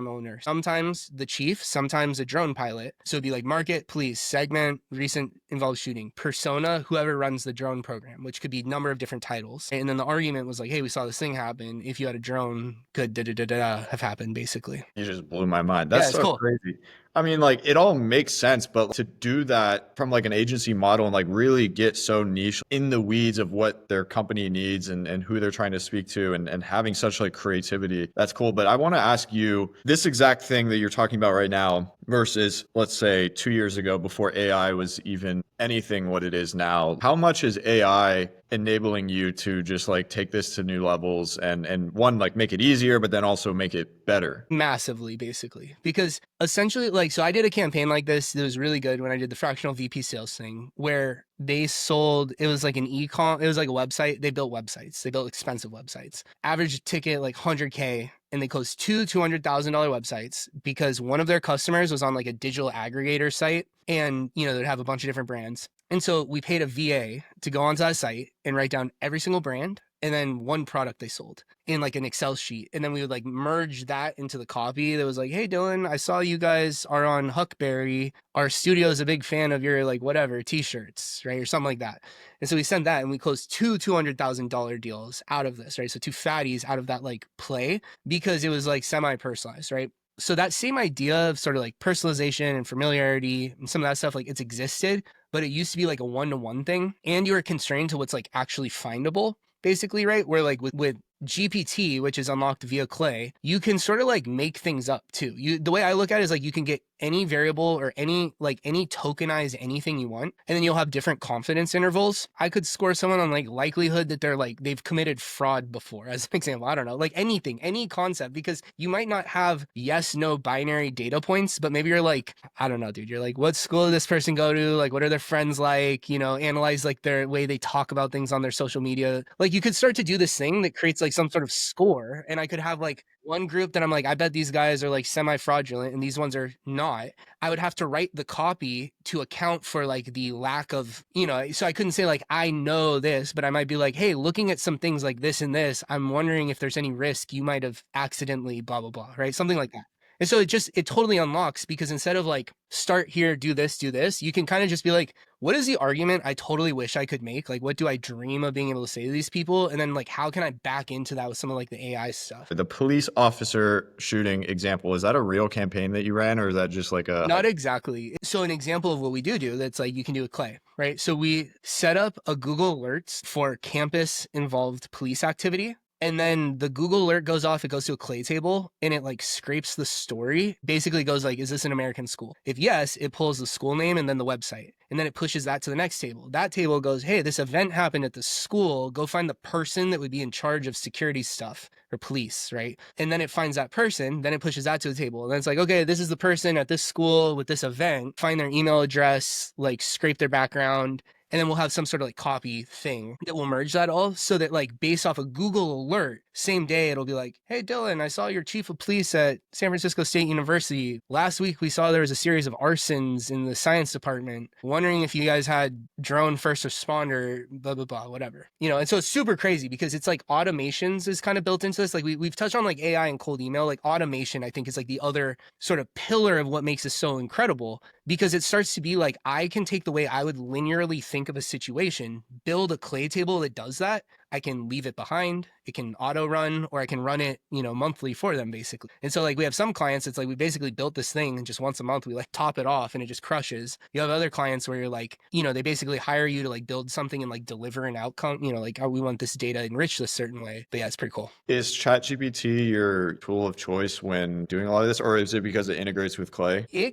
owner, sometimes the chief, sometimes a drone pilot. So it'd be like market, police, segment, recent involved shooting, persona, whoever runs the drone program, which could be a number of different titles. And then the argument was like, hey, we saw this thing happen. If you had a drone, could have happened, basically. You just blew my mind. That's so cool. crazy. I mean, like it all makes sense, but to do that from like an agency model and like really get so niche in the weeds of what their company needs and who they're trying to speak to and having such like creativity, that's cool. But I want to ask you this exact thing that you're talking about right now versus let's say 2 years ago before AI was even anything what it is now. How much is AI enabling you to just like take this to new levels and one, like make it easier, but then also make it better? Massively, basically, because essentially like, so I did a campaign like this that was really good when I did the fractional VP sales thing where they sold, it was like an it was like a website. They built websites. They built expensive websites, average ticket like 100K. And they closed two $200,000 websites because one of their customers was on like a digital aggregator site and, they'd have a bunch of different brands. And so we paid a VA to go onto that site and write down every single brand and then one product they sold in like an Excel sheet. And then we would like merge that into the copy that was like, hey, Dylan, I saw you guys are on Huckberry. Our studio is a big fan of your like whatever t-shirts, right? Or something like that. And so we sent that and we closed two $200,000 deals out of this, right? So two fatties out of that like play because it was like semi-personalized, right? So that same idea of sort of like personalization and familiarity and some of that stuff, like it's existed, but it used to be like a one-to-one thing. And you were constrained to what's like actually findable, basically, right? Where like with GPT, which is unlocked via Clay, you can sort of like make things up too. The way I look at it is like you can get any variable or any tokenize anything you want, and then you'll have different confidence intervals. I could score someone on like likelihood that they've committed fraud before, as an example. I don't know, like anything, any concept, because you might not have yes, no binary data points, but maybe you're like, I don't know, dude. You're like, what school did this person go to? Like, what are their friends like? Analyze like their way they talk about things on their social media. Like you could start to do this thing that creates like some sort of score, and I could have like one group that I'm like, I bet these guys are like semi-fraudulent and these ones are not. I would have to write the copy to account for like the lack of, so I couldn't say like, I know this, but I might be like, hey, looking at some things like this and this, I'm wondering if there's any risk you might have accidentally blah, blah, blah, right? Something like that. And so it totally unlocks, because instead of like start here, do this, you can kind of just be like, what is the argument I totally wish I could make? Like, what do I dream of being able to say to these people? And then like, how can I back into that with some of like the AI stuff? The police officer shooting example, is that a real campaign that you ran, or is that just like a Not exactly. So an example of what we do that's like you can do with Clay, right? So we set up a Google Alerts for campus involved police activity. And then the Google alert goes off, it goes to a Clay table, and it like scrapes the story. Basically goes like, is this an American school? If yes, it pulls the school name and then the website. And then it pushes that to the next table. That table goes, hey, this event happened at the school. Go find the person that would be in charge of security stuff or police, right? And then it finds that person, then it pushes that to the table. And then it's like, okay, this is the person at this school with this event. Find their email address, like scrape their background, and then we'll have some sort of like copy thing that will merge that all, so that like based off a Google alert, same day it'll be like, hey Dylan, I saw your chief of police at San Francisco State University. Last week we saw there was a series of arsons in the science department. Wondering if you guys had drone first responder, blah, blah, blah, whatever. You know, and so it's super crazy because it's like automations is kind of built into this. Like we've touched on like AI and cold email, like automation, I think is like the other sort of pillar of what makes this so incredible, because it starts to be like, I can take the way I would linearly think of a situation, build a Clay table that does that. I can leave it behind, it can auto run, or I can run it, you know, monthly for them basically. And so like we have some clients, it's like we basically built this thing and just once a month we like top it off and it just crushes. You have other clients where you're like, you know, they basically hire you to like build something and like deliver an outcome, you know, like, oh, we want this data enriched a certain way. But yeah, it's pretty cool. Is ChatGPT your tool of choice when doing a lot of this, or is it because it integrates with Clay? You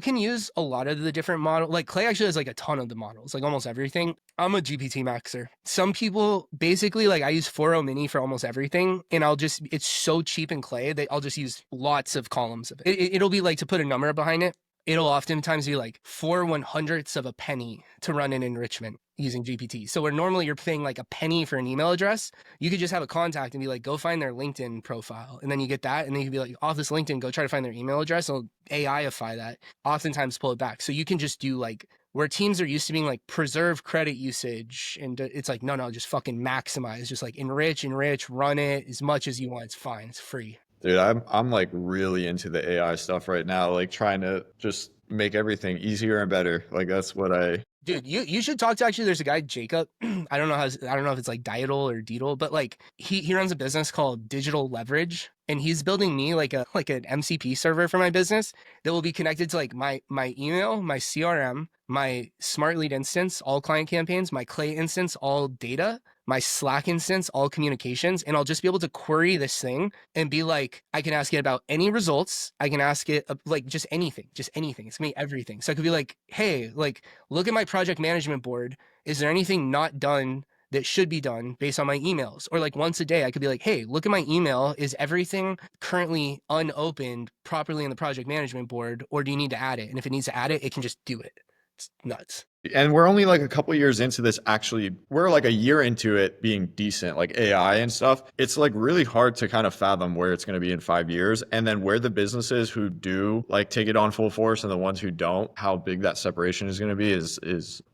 can use a lot of the different models. Like Clay actually has like a ton of the models, like almost everything. I'm a GPT maxer. Some people basically like I use 4.0 mini for almost everything, and it's so cheap in Clay that I'll just use lots of columns of it. It'll be like, to put a number behind it, it'll oftentimes be like 4/100ths of a penny to run an enrichment using GPT. So where normally you're paying like a penny for an email address, you could just have a contact and be like, go find their LinkedIn profile. And then you get that. And then you can be like, off this LinkedIn, go try to find their email address. And it'll AIify that, oftentimes pull it back. So you can just do like, where teams are used to being like preserve credit usage, and it's like, no, just fucking maximize, just like enrich, run it as much as you want. It's fine. It's free. Dude, I'm like really into the AI stuff right now, like trying to just make everything easier and better. Like that's what I Dude, you should talk to, actually, there's a guy, Jacob. I don't know if it's like Dietl or Deedle, but like he runs a business called Digital Leverage, and he's building me like an MCP server for my business that will be connected to like my email, my CRM, my smart lead instance, all client campaigns, my Clay instance, all data, my Slack instance, all communications. And I'll just be able to query this thing and be like, I can ask it about any results. I can ask it like just anything. It's gonna be everything. So I could be like, hey, like, look at my project management board. Is there anything not done that should be done based on my emails? Or like once a day, I could be like, hey, look at my email. Is everything currently unopened properly in the project management board? Or do you need to add it? And if it needs to add it, it can just do it. It's nuts. And we're only like a couple years into this. Actually, we're like a year into it being decent, like AI and stuff. It's like really hard to kind of fathom where it's going to be in 5 years, and then where the businesses who do like take it on full force and the ones who don't, how big that separation is going to be is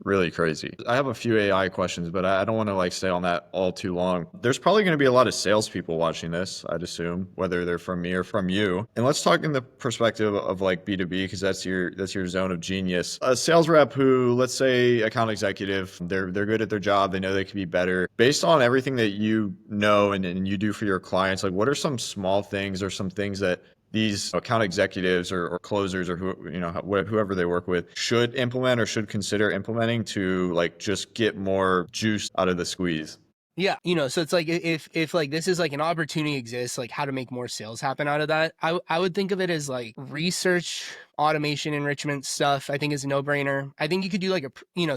really crazy. I have a few AI questions, but I don't want to like stay on that all too long. There's probably going to be a lot of salespeople watching this, I'd assume, whether they're from me or from you. And let's talk in the perspective of like B2B, because that's your zone of genius. A sales rep who, let's say, account executive, they're good at their job, they know they could be better. Based on everything that you know and you do for your clients, like what are some small things or some things that these account executives or closers or whoever they work with should implement or should consider implementing to like just get more juice out of the squeeze? Yeah, so it's like if like this is like an opportunity exists, like how to make more sales happen out of that, I would think of it as like research, automation, enrichment stuff. I think is a no-brainer. I think you could do like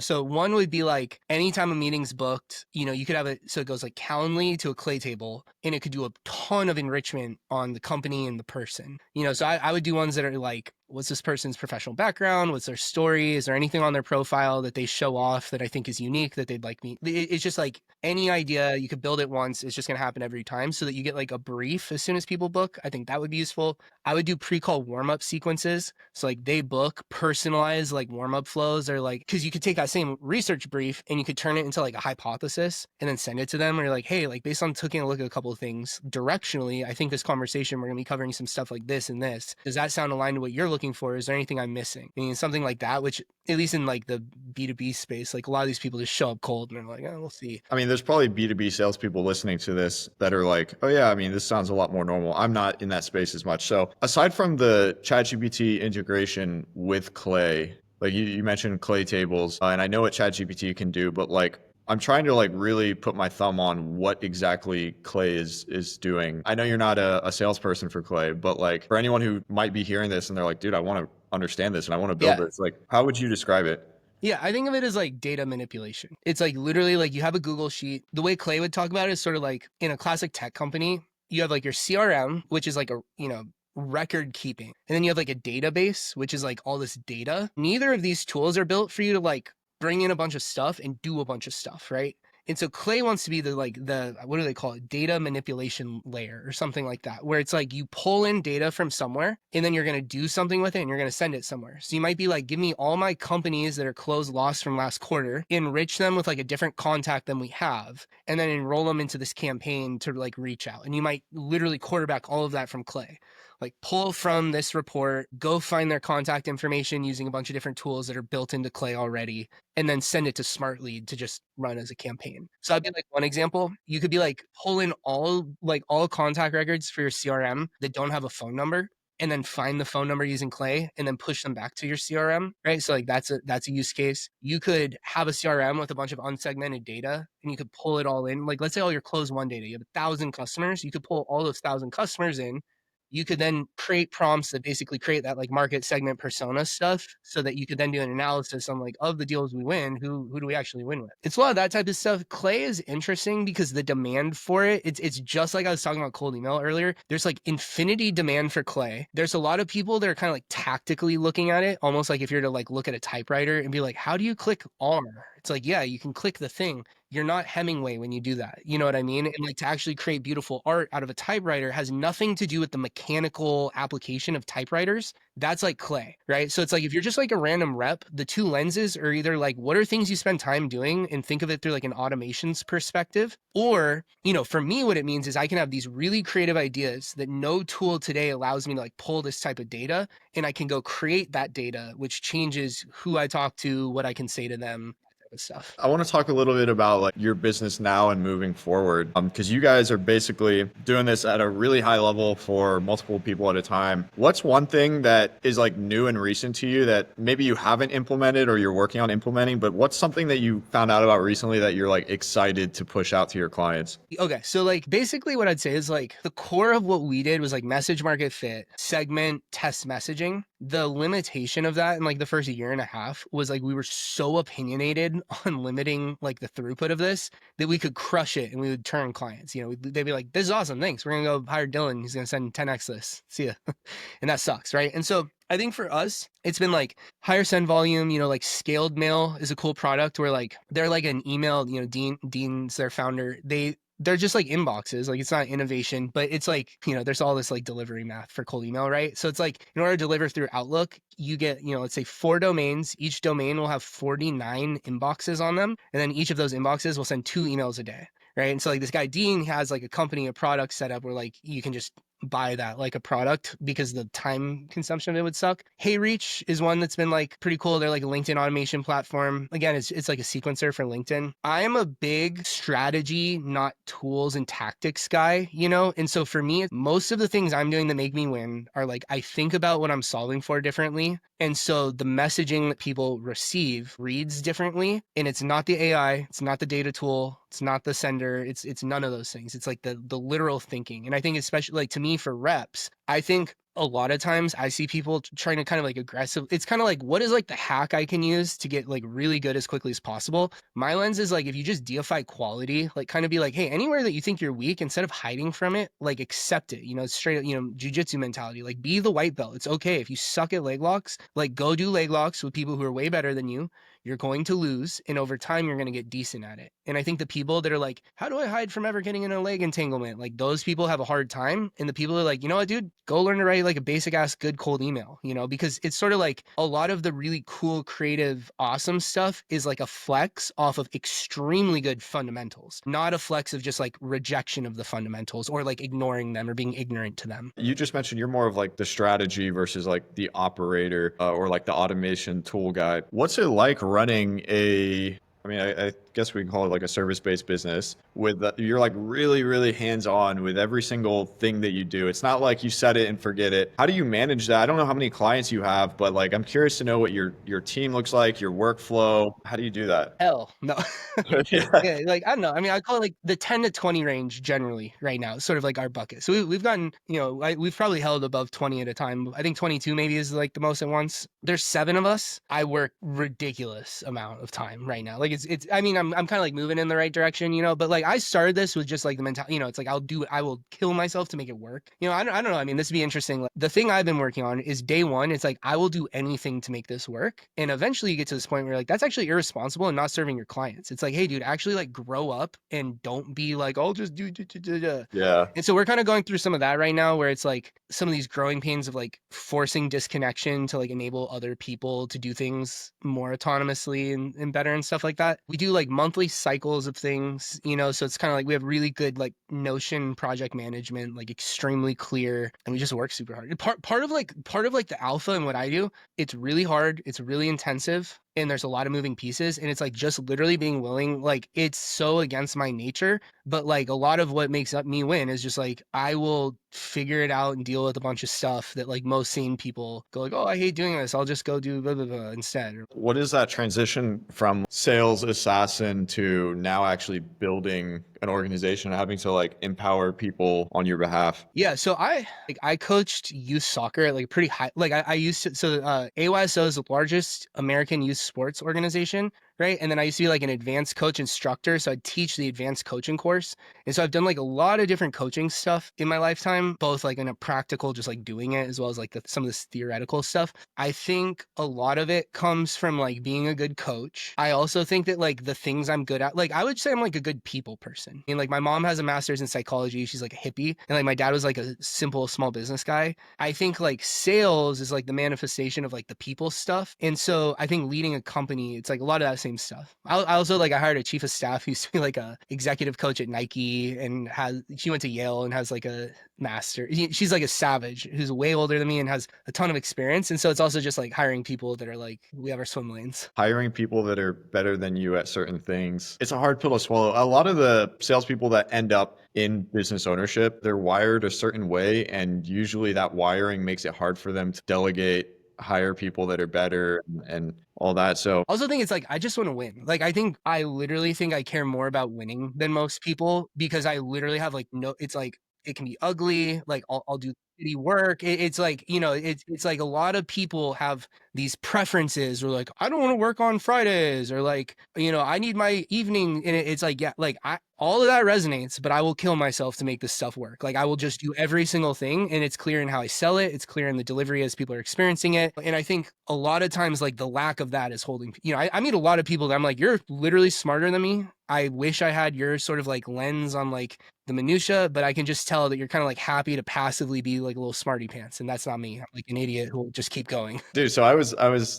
so one would be like anytime a meeting's booked, you could have it so it goes like Calendly to a Clay table, and it could do a ton of enrichment on the company and the person. So I would do ones that are like, what's this person's professional background? What's their story? Is there anything on their profile that they show off that I think is unique that they'd like me? It's just like any idea, you could build it once. It's just going to happen every time so that you get like a brief as soon as people book. I think that would be useful. I would do pre-call warm-up sequences. So like they book personalized like warm-up flows, or like, because you could take that same research brief and you could turn it into like a hypothesis and then send it to them, or you're like, hey, like based on taking a look at a couple of things directionally, I think this conversation we're gonna be covering some stuff like this and this. Does that sound aligned to what you're looking for? Is there anything I'm missing? I mean, something like that, which at least in like the B2B space, like a lot of these people just show up cold and they're like, oh, we'll see. I mean, there's probably B2B salespeople listening to this that are like, oh, yeah, I mean, this sounds a lot more normal. I'm not in that space as much. So, aside from the ChatGPT integration with Clay, like you mentioned Clay tables, and I know what ChatGPT can do, but like, I'm trying to like really put my thumb on what exactly Clay is doing. I know you're not a salesperson for Clay, but like for anyone who might be hearing this and they're like, dude, I want to understand this and I want to build Yeah. this, like, how would you describe it? Yeah, I think of it as like data manipulation. It's like literally like you have a Google sheet. The way Clay would talk about it is sort of like in a classic tech company, you have like your CRM, which is like a, record keeping. And then you have like a database, which is like all this data. Neither of these tools are built for you to like bring in a bunch of stuff and do a bunch of stuff, right? And so Clay wants to be the what do they call it? Data manipulation layer or something like that, where it's like you pull in data from somewhere and then you're going to do something with it and you're going to send it somewhere. So you might be like, give me all my companies that are closed lost from last quarter, enrich them with like a different contact than we have, and then enroll them into this campaign to like reach out. And you might literally quarterback all of that from Clay. Like pull from this report, go find their contact information using a bunch of different tools that are built into Clay already, and then send it to Smart Lead to just run as a campaign. So that'd be like one example. You could be like pull in all contact records for your CRM that don't have a phone number, and then find the phone number using Clay and then push them back to your CRM, right? So like that's a use case. You could have a CRM with a bunch of unsegmented data and you could pull it all in. Like let's say all your closed won data, you have 1,000 customers, you could pull all those 1,000 customers in. You could then create prompts that basically create that like market segment persona stuff, so that you could then do an analysis on like, of the deals we win, who do we actually win with? It's a lot of that type of stuff. Clay is interesting because the demand for it, it's just like I was talking about cold email earlier. There's like infinity demand for Clay. There's a lot of people that are kind of like tactically looking at it, almost like if you're to like look at a typewriter and be like, how do you click R? It's like, yeah, you can click the thing. You're not Hemingway when you do that. You know what I mean? And like to actually create beautiful art out of a typewriter has nothing to do with the mechanical application of typewriters. That's like Clay, right? So it's like if you're just like a random rep, the two lenses are either like, what are things you spend time doing, and think of it through like an automations perspective, or, for me, what it means is I can have these really creative ideas that no tool today allows me to like pull this type of data, and I can go create that data, which changes who I talk to, what I can say to them, stuff. I want to talk a little bit about like your business now and moving forward, because you guys are basically doing this at a really high level for multiple people at a time. What's one thing that is like new and recent to you that maybe you haven't implemented or you're working on implementing, but what's something that you found out about recently that you're like excited to push out to your clients? Okay, so like basically what I'd say is like the core of what we did was like message market fit, segment, test messaging. The limitation of that in like the first year and a half was like we were so opinionated on limiting like the throughput of this that we could crush it and we would turn clients. They'd be like, this is awesome, thanks. We're gonna go hire Dylan. He's gonna send 10x this. See ya. And that sucks, right? And so I think for us, it's been like higher send volume, like scaled mail is a cool product where like they're like an email, Dean's their founder. They're just like inboxes. Like it's not innovation, but it's like, there's all this like delivery math for cold email, right? So it's like in order to deliver through Outlook, you get, let's say 4 domains. Each domain will have 49 inboxes on them. And then each of those inboxes will send 2 emails a day. Right. And so like this guy, Dean, has like a company, a product set up where like you can just buy that like a product because the time consumption of it would suck. HeyReach is one that's been like pretty cool. They're like a LinkedIn automation platform. Again, it's like a sequencer for LinkedIn. I am a big strategy, not tools and tactics guy, And so for me, most of the things I'm doing that make me win are like I think about what I'm solving for differently. And so the messaging that people receive reads differently. And it's not the AI, it's not the data tool, it's not the sender, it's none of those things. It's like the literal thinking. And I think especially like to me for reps, I think a lot of times I see people trying to kind of like aggressive. It's kind of like, what is like the hack I can use to get like really good as quickly as possible? My lens is like, if you just deify quality, like kind of be like, hey, anywhere that you think you're weak, instead of hiding from it, like accept it, straight up, jujitsu mentality, like be the white belt. It's okay. If you suck at leg locks, like go do leg locks with people who are way better than you. you're going to lose, and over time you're going to get decent at it. And I think the people that are like, how do I hide from ever getting in a leg entanglement, like those people have a hard time. And the people are like, you know what, dude, go learn to write like a basic ass good cold email, you know, because it's sort of like a lot of the really cool, creative, awesome stuff is like a flex off of extremely good fundamentals, not a flex of just like rejection of the fundamentals or like ignoring them or being ignorant to them. You just mentioned you're more of like the strategy versus like the operator or like the automation tool guy. What's it like running I guess we can call it like a service-based business with you're like really, really hands-on with every single thing that you do. It's not like you set it and forget it. How do you manage that? I don't know how many clients you have, but like I'm curious to know what your team looks like, your workflow. How do you do that? Hell no. Yeah. Yeah, like I don't know. I mean, I call it like the 10 to 20 range generally right now, sort of like our bucket. So we've gotten, you know, we've probably held above 20 at a time. I think 22 maybe is like the most at once. There's 7 of us. I work ridiculous amount of time right now. Like I mean, I'm kind of like moving in the right direction, you know, but like I started this with just like the mentality, you know, it's like I will kill myself to make it work. You know, I don't know. I mean, this would be interesting. Like, the thing I've been working on is day one, it's like I will do anything to make this work. And eventually you get to this point where like that's actually irresponsible and not serving your clients. It's like, hey, dude, actually like grow up and don't be like, I'll just do. Yeah. And so we're kind of going through some of that right now where it's like some of these growing pains of like forcing disconnection to like enable other people to do things more autonomously and better and stuff like that. We do like monthly cycles of things, you know, so it's kind of like we have really good like Notion project management, like extremely clear, and we just work super hard. Part of like the alpha and what I do, it's really hard, it's really intensive, and there's a lot of moving pieces, and it's like just literally being willing, like it's so against my nature, but like a lot of what makes up me win is just like I will figure it out and deal with a bunch of stuff that like most sane people go like, oh, I hate doing this, I'll just go do blah blah blah instead. What is that transition from sales assassin to now actually building an organization, having to like empower people on your behalf? Yeah, so I coached youth soccer at like a pretty high, like I used to, so AYSO is the largest American youth sports organization, right? And then I used to be like an advanced coach instructor, so I'd teach the advanced coaching course. And so I've done like a lot of different coaching stuff in my lifetime, both like in a practical, just like doing it, as well as like some of this theoretical stuff. I think a lot of it comes from like being a good coach. I also think that like the things I'm good at, like I would say I'm like a good people person. I mean, like my mom has a master's in psychology. She's like a hippie. And like my dad was like a simple small business guy. I think like sales is like the manifestation of like the people stuff. And so I think leading a company, it's like a lot of that same stuff. I also like I hired a chief of staff who used to be like a executive coach at Nike and she went to Yale and has like a master. She's like a savage who's way older than me and has a ton of experience. And so it's also just like hiring people that are like, we have our swim lanes. Hiring people that are better than you at certain things. It's a hard pill to swallow. A lot of the salespeople that end up in business ownership, they're wired a certain way. And usually that wiring makes it hard for them to delegate, hire people that are better and all that. So I also think it's like I just want to win. Like I literally think I care more about winning than most people because I literally have like no, it's like it can be ugly, like I'll do shitty work. It's like, you know, it's like a lot of people have these preferences or like I don't want to work on Fridays or like, you know, I need my evening, and it's like, yeah, like I all of that resonates, but I will kill myself to make this stuff work. Like I will just do every single thing, and it's clear in how I sell it, it's clear in the delivery as people are experiencing it. And I think a lot of times like the lack of that is holding, you know, I meet a lot of people that I'm like, you're literally smarter than me. I wish I had your sort of like lens on like the minutia, but I can just tell that you're kind of like happy to passively be like a little smarty pants, and that's not me. I'm like an idiot who will just keep going. dude, so I was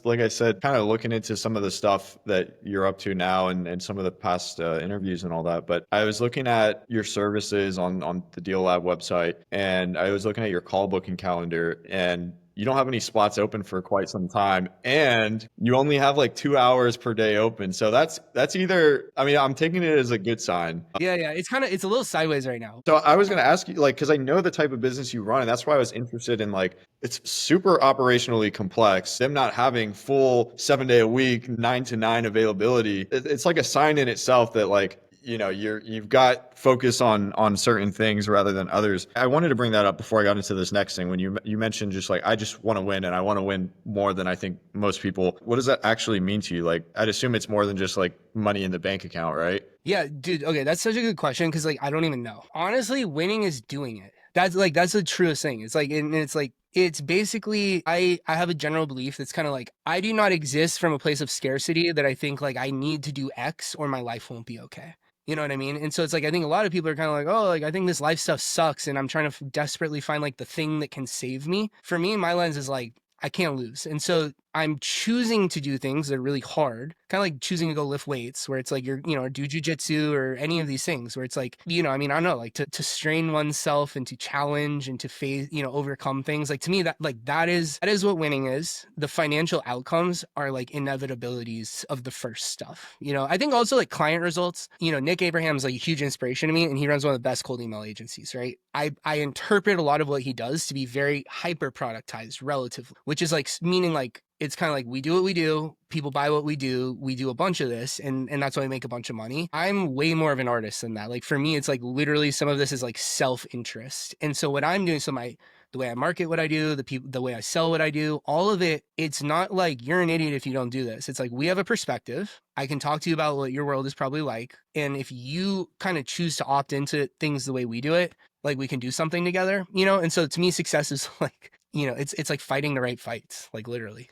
like I said, kind of looking into some of the stuff that you're up to now and some of the past interviews and all that. But I was looking at your services on the Deal Lab website, and I was looking at your call booking calendar, and you don't have any spots open for quite some time, and you only have like 2 hours per day open. So that's either, I mean, I'm taking it as a good sign. Yeah, it's a little sideways right now. So I was going to ask you, like, because I know the type of business you run, and that's why I was interested in, like, it's super operationally complex. Them not having full 7 day a week, 9 to 9 availability, it's like a sign in itself that, like, you know, you've got focus on certain things rather than others. I wanted to bring that up before I got into this next thing. When you mentioned just like, I just want to win and I want to win more than I think most people. What does that actually mean to you? Like, I'd assume it's more than just like money in the bank account, right? Yeah, dude. Okay, that's such a good question because like I don't even know. Honestly, winning is doing it. That's the truest thing. It's like, and it's like It's basically I have a general belief that's kind of like I do not exist from a place of scarcity that I think like I need to do X or my life won't be okay. You know what I mean? And so it's like I think a lot of people are kind of like, oh, like I think this life stuff sucks, and I'm trying to desperately find like the thing that can save me. For me, my lens is like I can't lose, and so I'm choosing to do things that are really hard, kind of like choosing to go lift weights, where it's like you're, or do jujitsu or any of these things, where it's like, I mean, I don't know, like to strain oneself and to challenge and to face, overcome things. Like to me, that is what winning is. The financial outcomes are like inevitabilities of the first stuff. I think also like client results. Nick Abraham's like a huge inspiration to me, and he runs one of the best cold email agencies, right? I interpret a lot of what he does to be very hyper productized relatively, which is like meaning like it's kind of like we do what we do, people buy what we do a bunch of this, and that's why we make a bunch of money. I'm way more of an artist than that. Like for me, it's like literally some of this is like self-interest. And so what I'm doing, the way I market what I do, the way I sell what I do, all of it, it's not like you're an idiot if you don't do this. It's like we have a perspective. I can talk to you about what your world is probably like. And if you kind of choose to opt into things the way we do it, like we can do something together, And so to me, success is like, it's like fighting the right fights, like literally.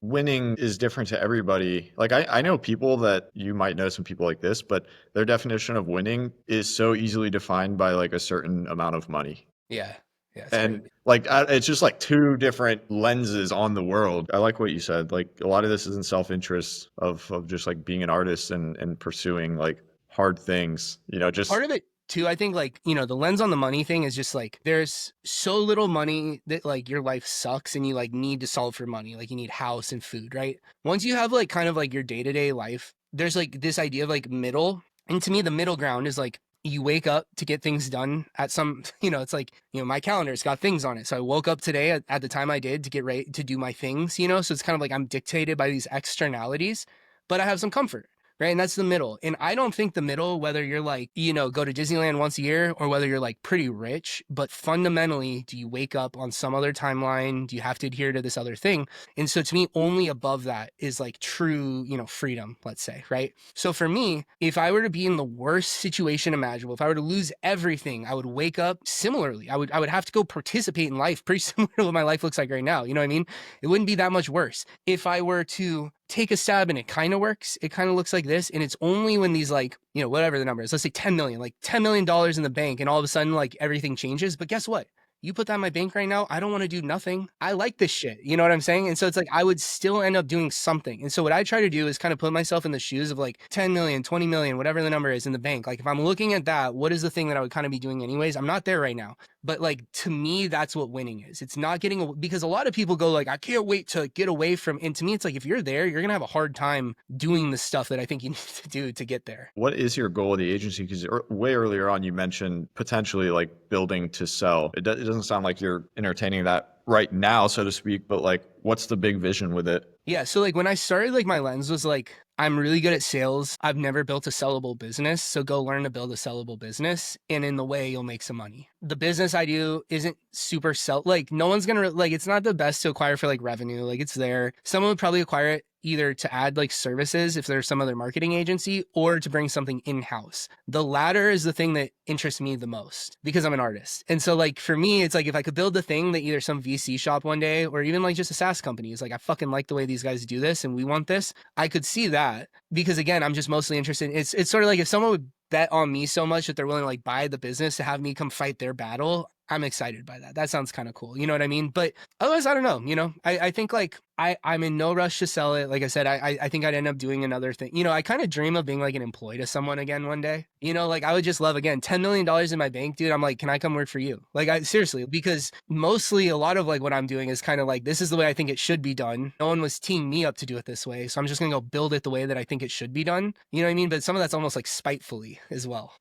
Winning is different to everybody. Like I know people that you might know some people like this, but their definition of winning is so easily defined by like a certain amount of money. Yeah. Yeah. It's And crazy. like it's just like two different lenses on the world. I like what you said. Like a lot of this is in self-interest of just like being an artist and pursuing like hard things, just Part of it too, I think like, the lens on the money thing is just like there's so little money that like your life sucks and you like need to solve for money. Like you need house and food, right? Once you have like kind of like your day-to-day life, there's like this idea of like middle. And to me, the middle ground is like you wake up to get things done at some, it's like, my calendar's got things on it. So I woke up today at the time I did to get ready to do my things, so it's kind of like I'm dictated by these externalities, but I have some comfort. Right. And that's the middle. And I don't think the middle, whether you're like, go to Disneyland once a year or whether you're like pretty rich, but fundamentally, do you wake up on some other timeline? Do you have to adhere to this other thing? And so to me, only above that is like true, freedom, let's say. Right. So for me, if I were to be in the worst situation imaginable, if I were to lose everything, I would wake up similarly. I would have to go participate in life pretty similar to what my life looks like right now. You know what I mean? It wouldn't be that much worse. If I were to take a stab and it kind of works, it kind of looks like this. And it's only when these like, whatever the number is, let's say 10 million, like $10 million in the bank, and all of a sudden like everything changes. But guess what? You put that in my bank right now, I don't want to do nothing. I like this shit. You know what I'm saying? And so it's like I would still end up doing something. And so what I try to do is kind of put myself in the shoes of like 10 million, 20 million, whatever the number is in the bank. Like if I'm looking at that, what is the thing that I would kind of be doing anyways? I'm not there right now. But like to me, that's what winning is. It's not because a lot of people go like, I can't wait to get away from. And to me, it's like if you're there, you're gonna have a hard time doing the stuff that I think you need to do to get there. what is your goal of the agency? Because way earlier on, you mentioned potentially like building to sell. It doesn't sound like you're entertaining that right now, so to speak, but like, what's the big vision with it? Yeah. So like when I started, like my lens was like, I'm really good at sales. I've never built a sellable business. So go learn to build a sellable business. And in the way, you'll make some money. The business I do isn't super like no one's going to, like, it's not the best to acquire for like revenue. Like it's there. Someone would probably acquire it either to add like services if there's some other marketing agency or to bring something in-house. The latter is the thing that interests me the most because I'm an artist. And so like for me, it's like if I could build the thing that either some VC shop one day or even like just a SaaS company is like, I fucking like the way these guys do this and we want this, I could see that because again, I'm just mostly interested. It's sort of like if someone would bet on me so much that they're willing to like buy the business to have me come fight their battle, I'm excited by that. That sounds kind of cool. You know what I mean? But otherwise, I don't know. I think like I'm in no rush to sell it. Like I said, I think I'd end up doing another thing. I kind of dream of being like an employee to someone again one day. Like I would just love again, $10 million in my bank, dude. I'm like, can I come work for you? Like I seriously, because mostly a lot of like what I'm doing is kind of like, this is the way I think it should be done. No one was teeing me up to do it this way. So I'm just going to go build it the way that I think it should be done. You know what I mean? But some of that's almost like spitefully as well.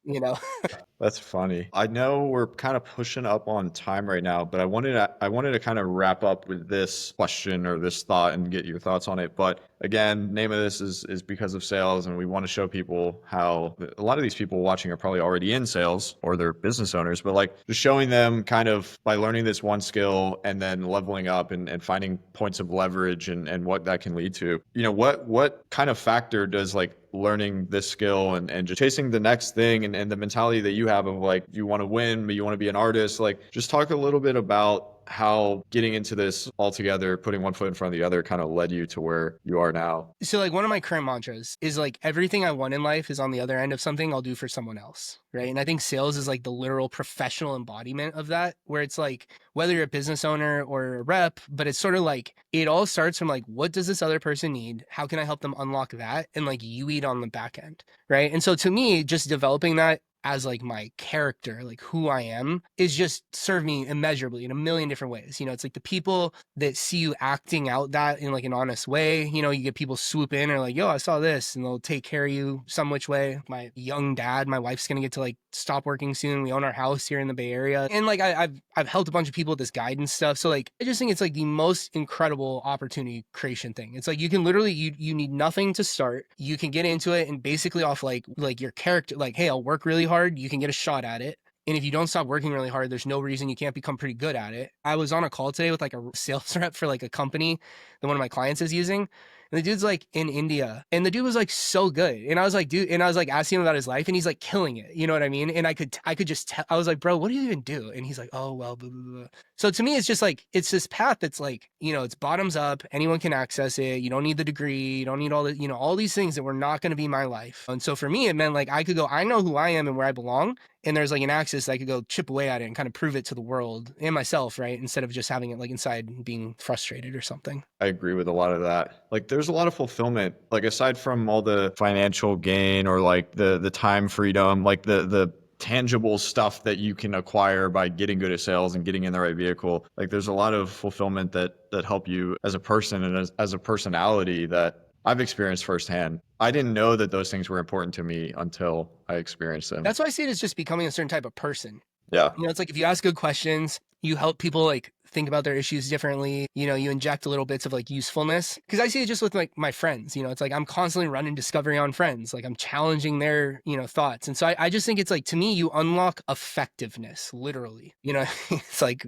That's funny. I know we're kind of pushing up on time right now, but I wanted to kind of wrap up with this question or this thought and get your thoughts on it. But again, name of this is because of sales, and we want to show people how a lot of these people watching are probably already in sales or they're business owners, but like just showing them kind of by learning this one skill and then leveling up and finding points of leverage and what that can lead to. What kind of factor does like learning this skill and just chasing the next thing and the mentality that you have of like you want to win but you want to be an artist, like just talk a little bit about how getting into this altogether, putting one foot in front of the other, kind of led you to where you are now. So like one of my current mantras is like everything I want in life is on the other end of something I'll do for someone else, right? And I think sales is like the literal professional embodiment of that, where it's like whether you're a business owner or a rep, but it's sort of like it all starts from like what does this other person need? How can I help them unlock that? And like you eat on the back end, right? And so to me, just developing that as like my character, like who I am, is just served me immeasurably in a million different ways. You know, it's like the people that see you acting out that in like an honest way. You know, you get people swoop in or like, yo, I saw this, and they'll take care of you some which way. My young dad, my wife's gonna get to like stop working soon. We own our house here in the Bay Area. And like I've helped a bunch of people with this guidance stuff. So like I just think it's like the most incredible opportunity creation thing. It's like you can literally you need nothing to start. You can get into it and basically off like your character, like, hey, I'll work really hard, you can get a shot at it. And if you don't stop working really hard, there's no reason you can't become pretty good at it. I was on a call today with like a sales rep for like a company that one of my clients is using. And the dude's like in India. And the dude was like so good. And I was like, dude, and I was like asking him about his life and he's like killing it. You know what I mean? And I could just tell, I was like, bro, what do you even do? And he's like, oh, well, blah, blah, blah. So to me, it's just like, it's this path that's like, you know, it's bottoms up. Anyone can access it. You don't need the degree. You don't need all the, you know, all these things that were not going to be my life. And so for me, it meant like I could go, I know who I am and where I belong. And there's like an axis I could go chip away at it and kind of prove it to the world and myself, right? Instead of just having it like inside being frustrated or something. I agree with a lot of that. Like there's a lot of fulfillment, like aside from all the financial gain or like the time freedom, like the tangible stuff that you can acquire by getting good at sales and getting in the right vehicle. Like there's a lot of fulfillment that help you as a person and as a personality that I've experienced firsthand. I didn't know that those things were important to me until I experienced them. That's why I see it as just becoming a certain type of person. Yeah. You know, it's like if you ask good questions, you help people like think about their issues differently. You know, you inject little bits of like usefulness. Because I see it just with like my friends. You know, it's like I'm constantly running discovery on friends. Like I'm challenging their, you know, thoughts. And so I just think it's like to me, you unlock effectiveness, literally. You know, it's like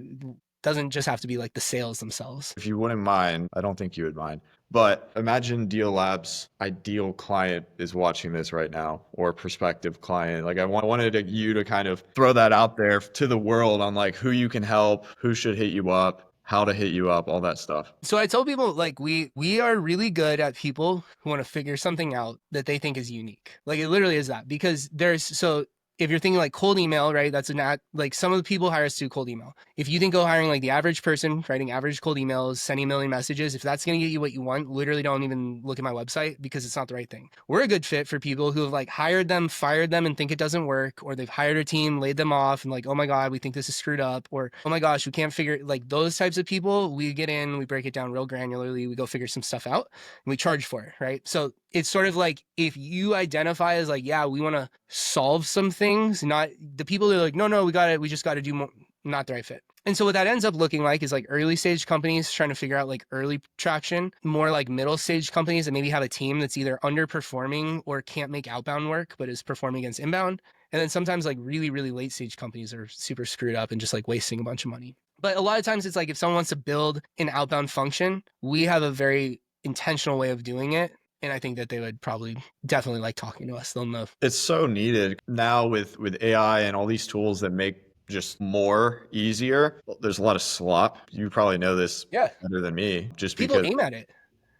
doesn't just have to be like the sales themselves. If you wouldn't mind, I don't think you would mind, but imagine Deal Labs' ideal client is watching this right now, or prospective client. Like I wanted you to kind of throw that out there to the world on like who you can help, who should hit you up, how to hit you up, all that stuff. So I tell people like we are really good at people who want to figure something out that they think is unique. Like it literally is that because there's so if you're thinking like cold email, right? That's an act like some of the people hire us to do cold email. If you think go hiring like the average person, writing average cold emails, sending a million messages, if that's going to get you what you want, literally don't even look at my website because it's not the right thing. We're a good fit for people who have like hired them, fired them and think it doesn't work, or they've hired a team, laid them off and like, oh my God, we think this is screwed up, or oh my gosh, we can't figure like those types of people. We get in, we break it down real granularly, we go figure some stuff out and we charge for it, right? So it's sort of like if you identify as like, yeah, we want to solve some things, not the people that are like, no, we just got to do more, not the right fit. And so what that ends up looking like is like early stage companies trying to figure out like early traction, more like middle stage companies that maybe have a team that's either underperforming or can't make outbound work, but is performing against inbound. And then sometimes like really, really late stage companies are super screwed up and just like wasting a bunch of money. But a lot of times it's like if someone wants to build an outbound function, we have a very intentional way of doing it. And I think that they would probably definitely like talking to us. They'll know. It's so needed now with AI and all these tools that make just more easier. There's a lot of slop. You probably know this Yeah. better than me, just People because. aim at it.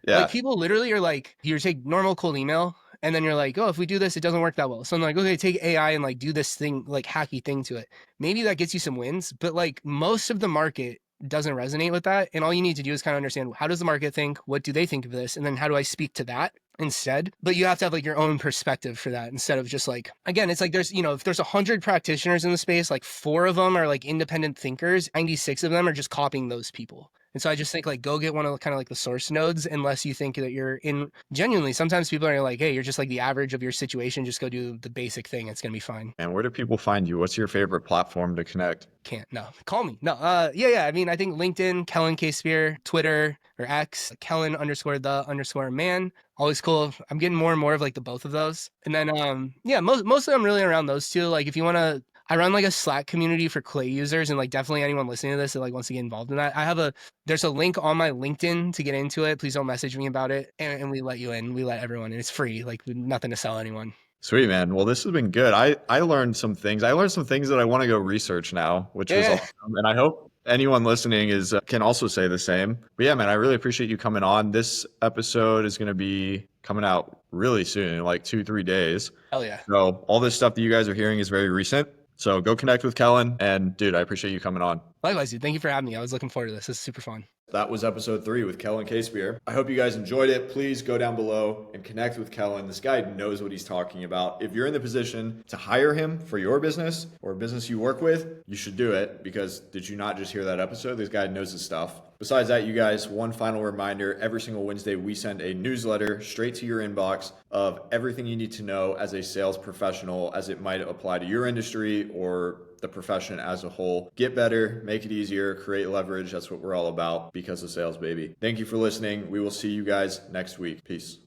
Yeah. Like people literally are like, you take normal cold email and then you're like, oh, if we do this, it doesn't work that well. So I'm like, okay, take AI and like do this thing, like hacky thing to it. Maybe that gets you some wins, but like most of the market doesn't resonate with that. And all you need to do is kind of understand how does the market think? What do they think of this? And then how do I speak to that instead? But you have to have like your own perspective for that instead of just like, again, it's like there's, you know, if there's 100 practitioners in the space, like 4 of them are like independent thinkers, 96 of them are just copying those people. And so I just think like go get one of the kind of like the source nodes unless you think that you're in genuinely. Sometimes people are like, hey, you're just like the average of your situation. Just go do the basic thing. It's going to be fine. And where do people find you? What's your favorite platform to connect? No, call me. No, yeah. I mean, I think LinkedIn, Kellen Casebeer, Twitter or X, Kellen _ man. Always cool. I'm getting more and more of like the both of those. And then, yeah, mostly I'm really around those two. Like if you want to, I run like a Slack community for Clay users and like definitely anyone listening to this that like wants to get involved in that. There's a link on my LinkedIn to get into it. Please don't message me about it. And we let you in. We let everyone in. It's free, like nothing to sell anyone. Sweet, man. Well, this has been good. I learned some things. I learned some things that I want to go research now, which was awesome. And I hope Anyone listening can also say the same. But yeah, man, I really appreciate you coming on. This episode is going to be coming out really soon, in like 2-3 days. Hell yeah. So all this stuff that you guys are hearing is very recent. So go connect with Kellen. And dude, I appreciate you coming on. Likewise, dude. Thank you for having me. I was looking forward to this. This is super fun. That was episode 3 with Kellen Casebeer. I hope you guys enjoyed it. Please go down below and connect with Kellen. This guy knows what he's talking about. If you're in the position to hire him for your business or a business you work with, you should do it, because did you not just hear that episode? This guy knows his stuff. Besides that, you guys, one final reminder, every single Wednesday we send a newsletter straight to your inbox of everything you need to know as a sales professional as it might apply to your industry or the profession as a whole. Get better, make it easier, create leverage. That's what we're all about because of sales, baby. Thank you for listening. We will see you guys next week. Peace.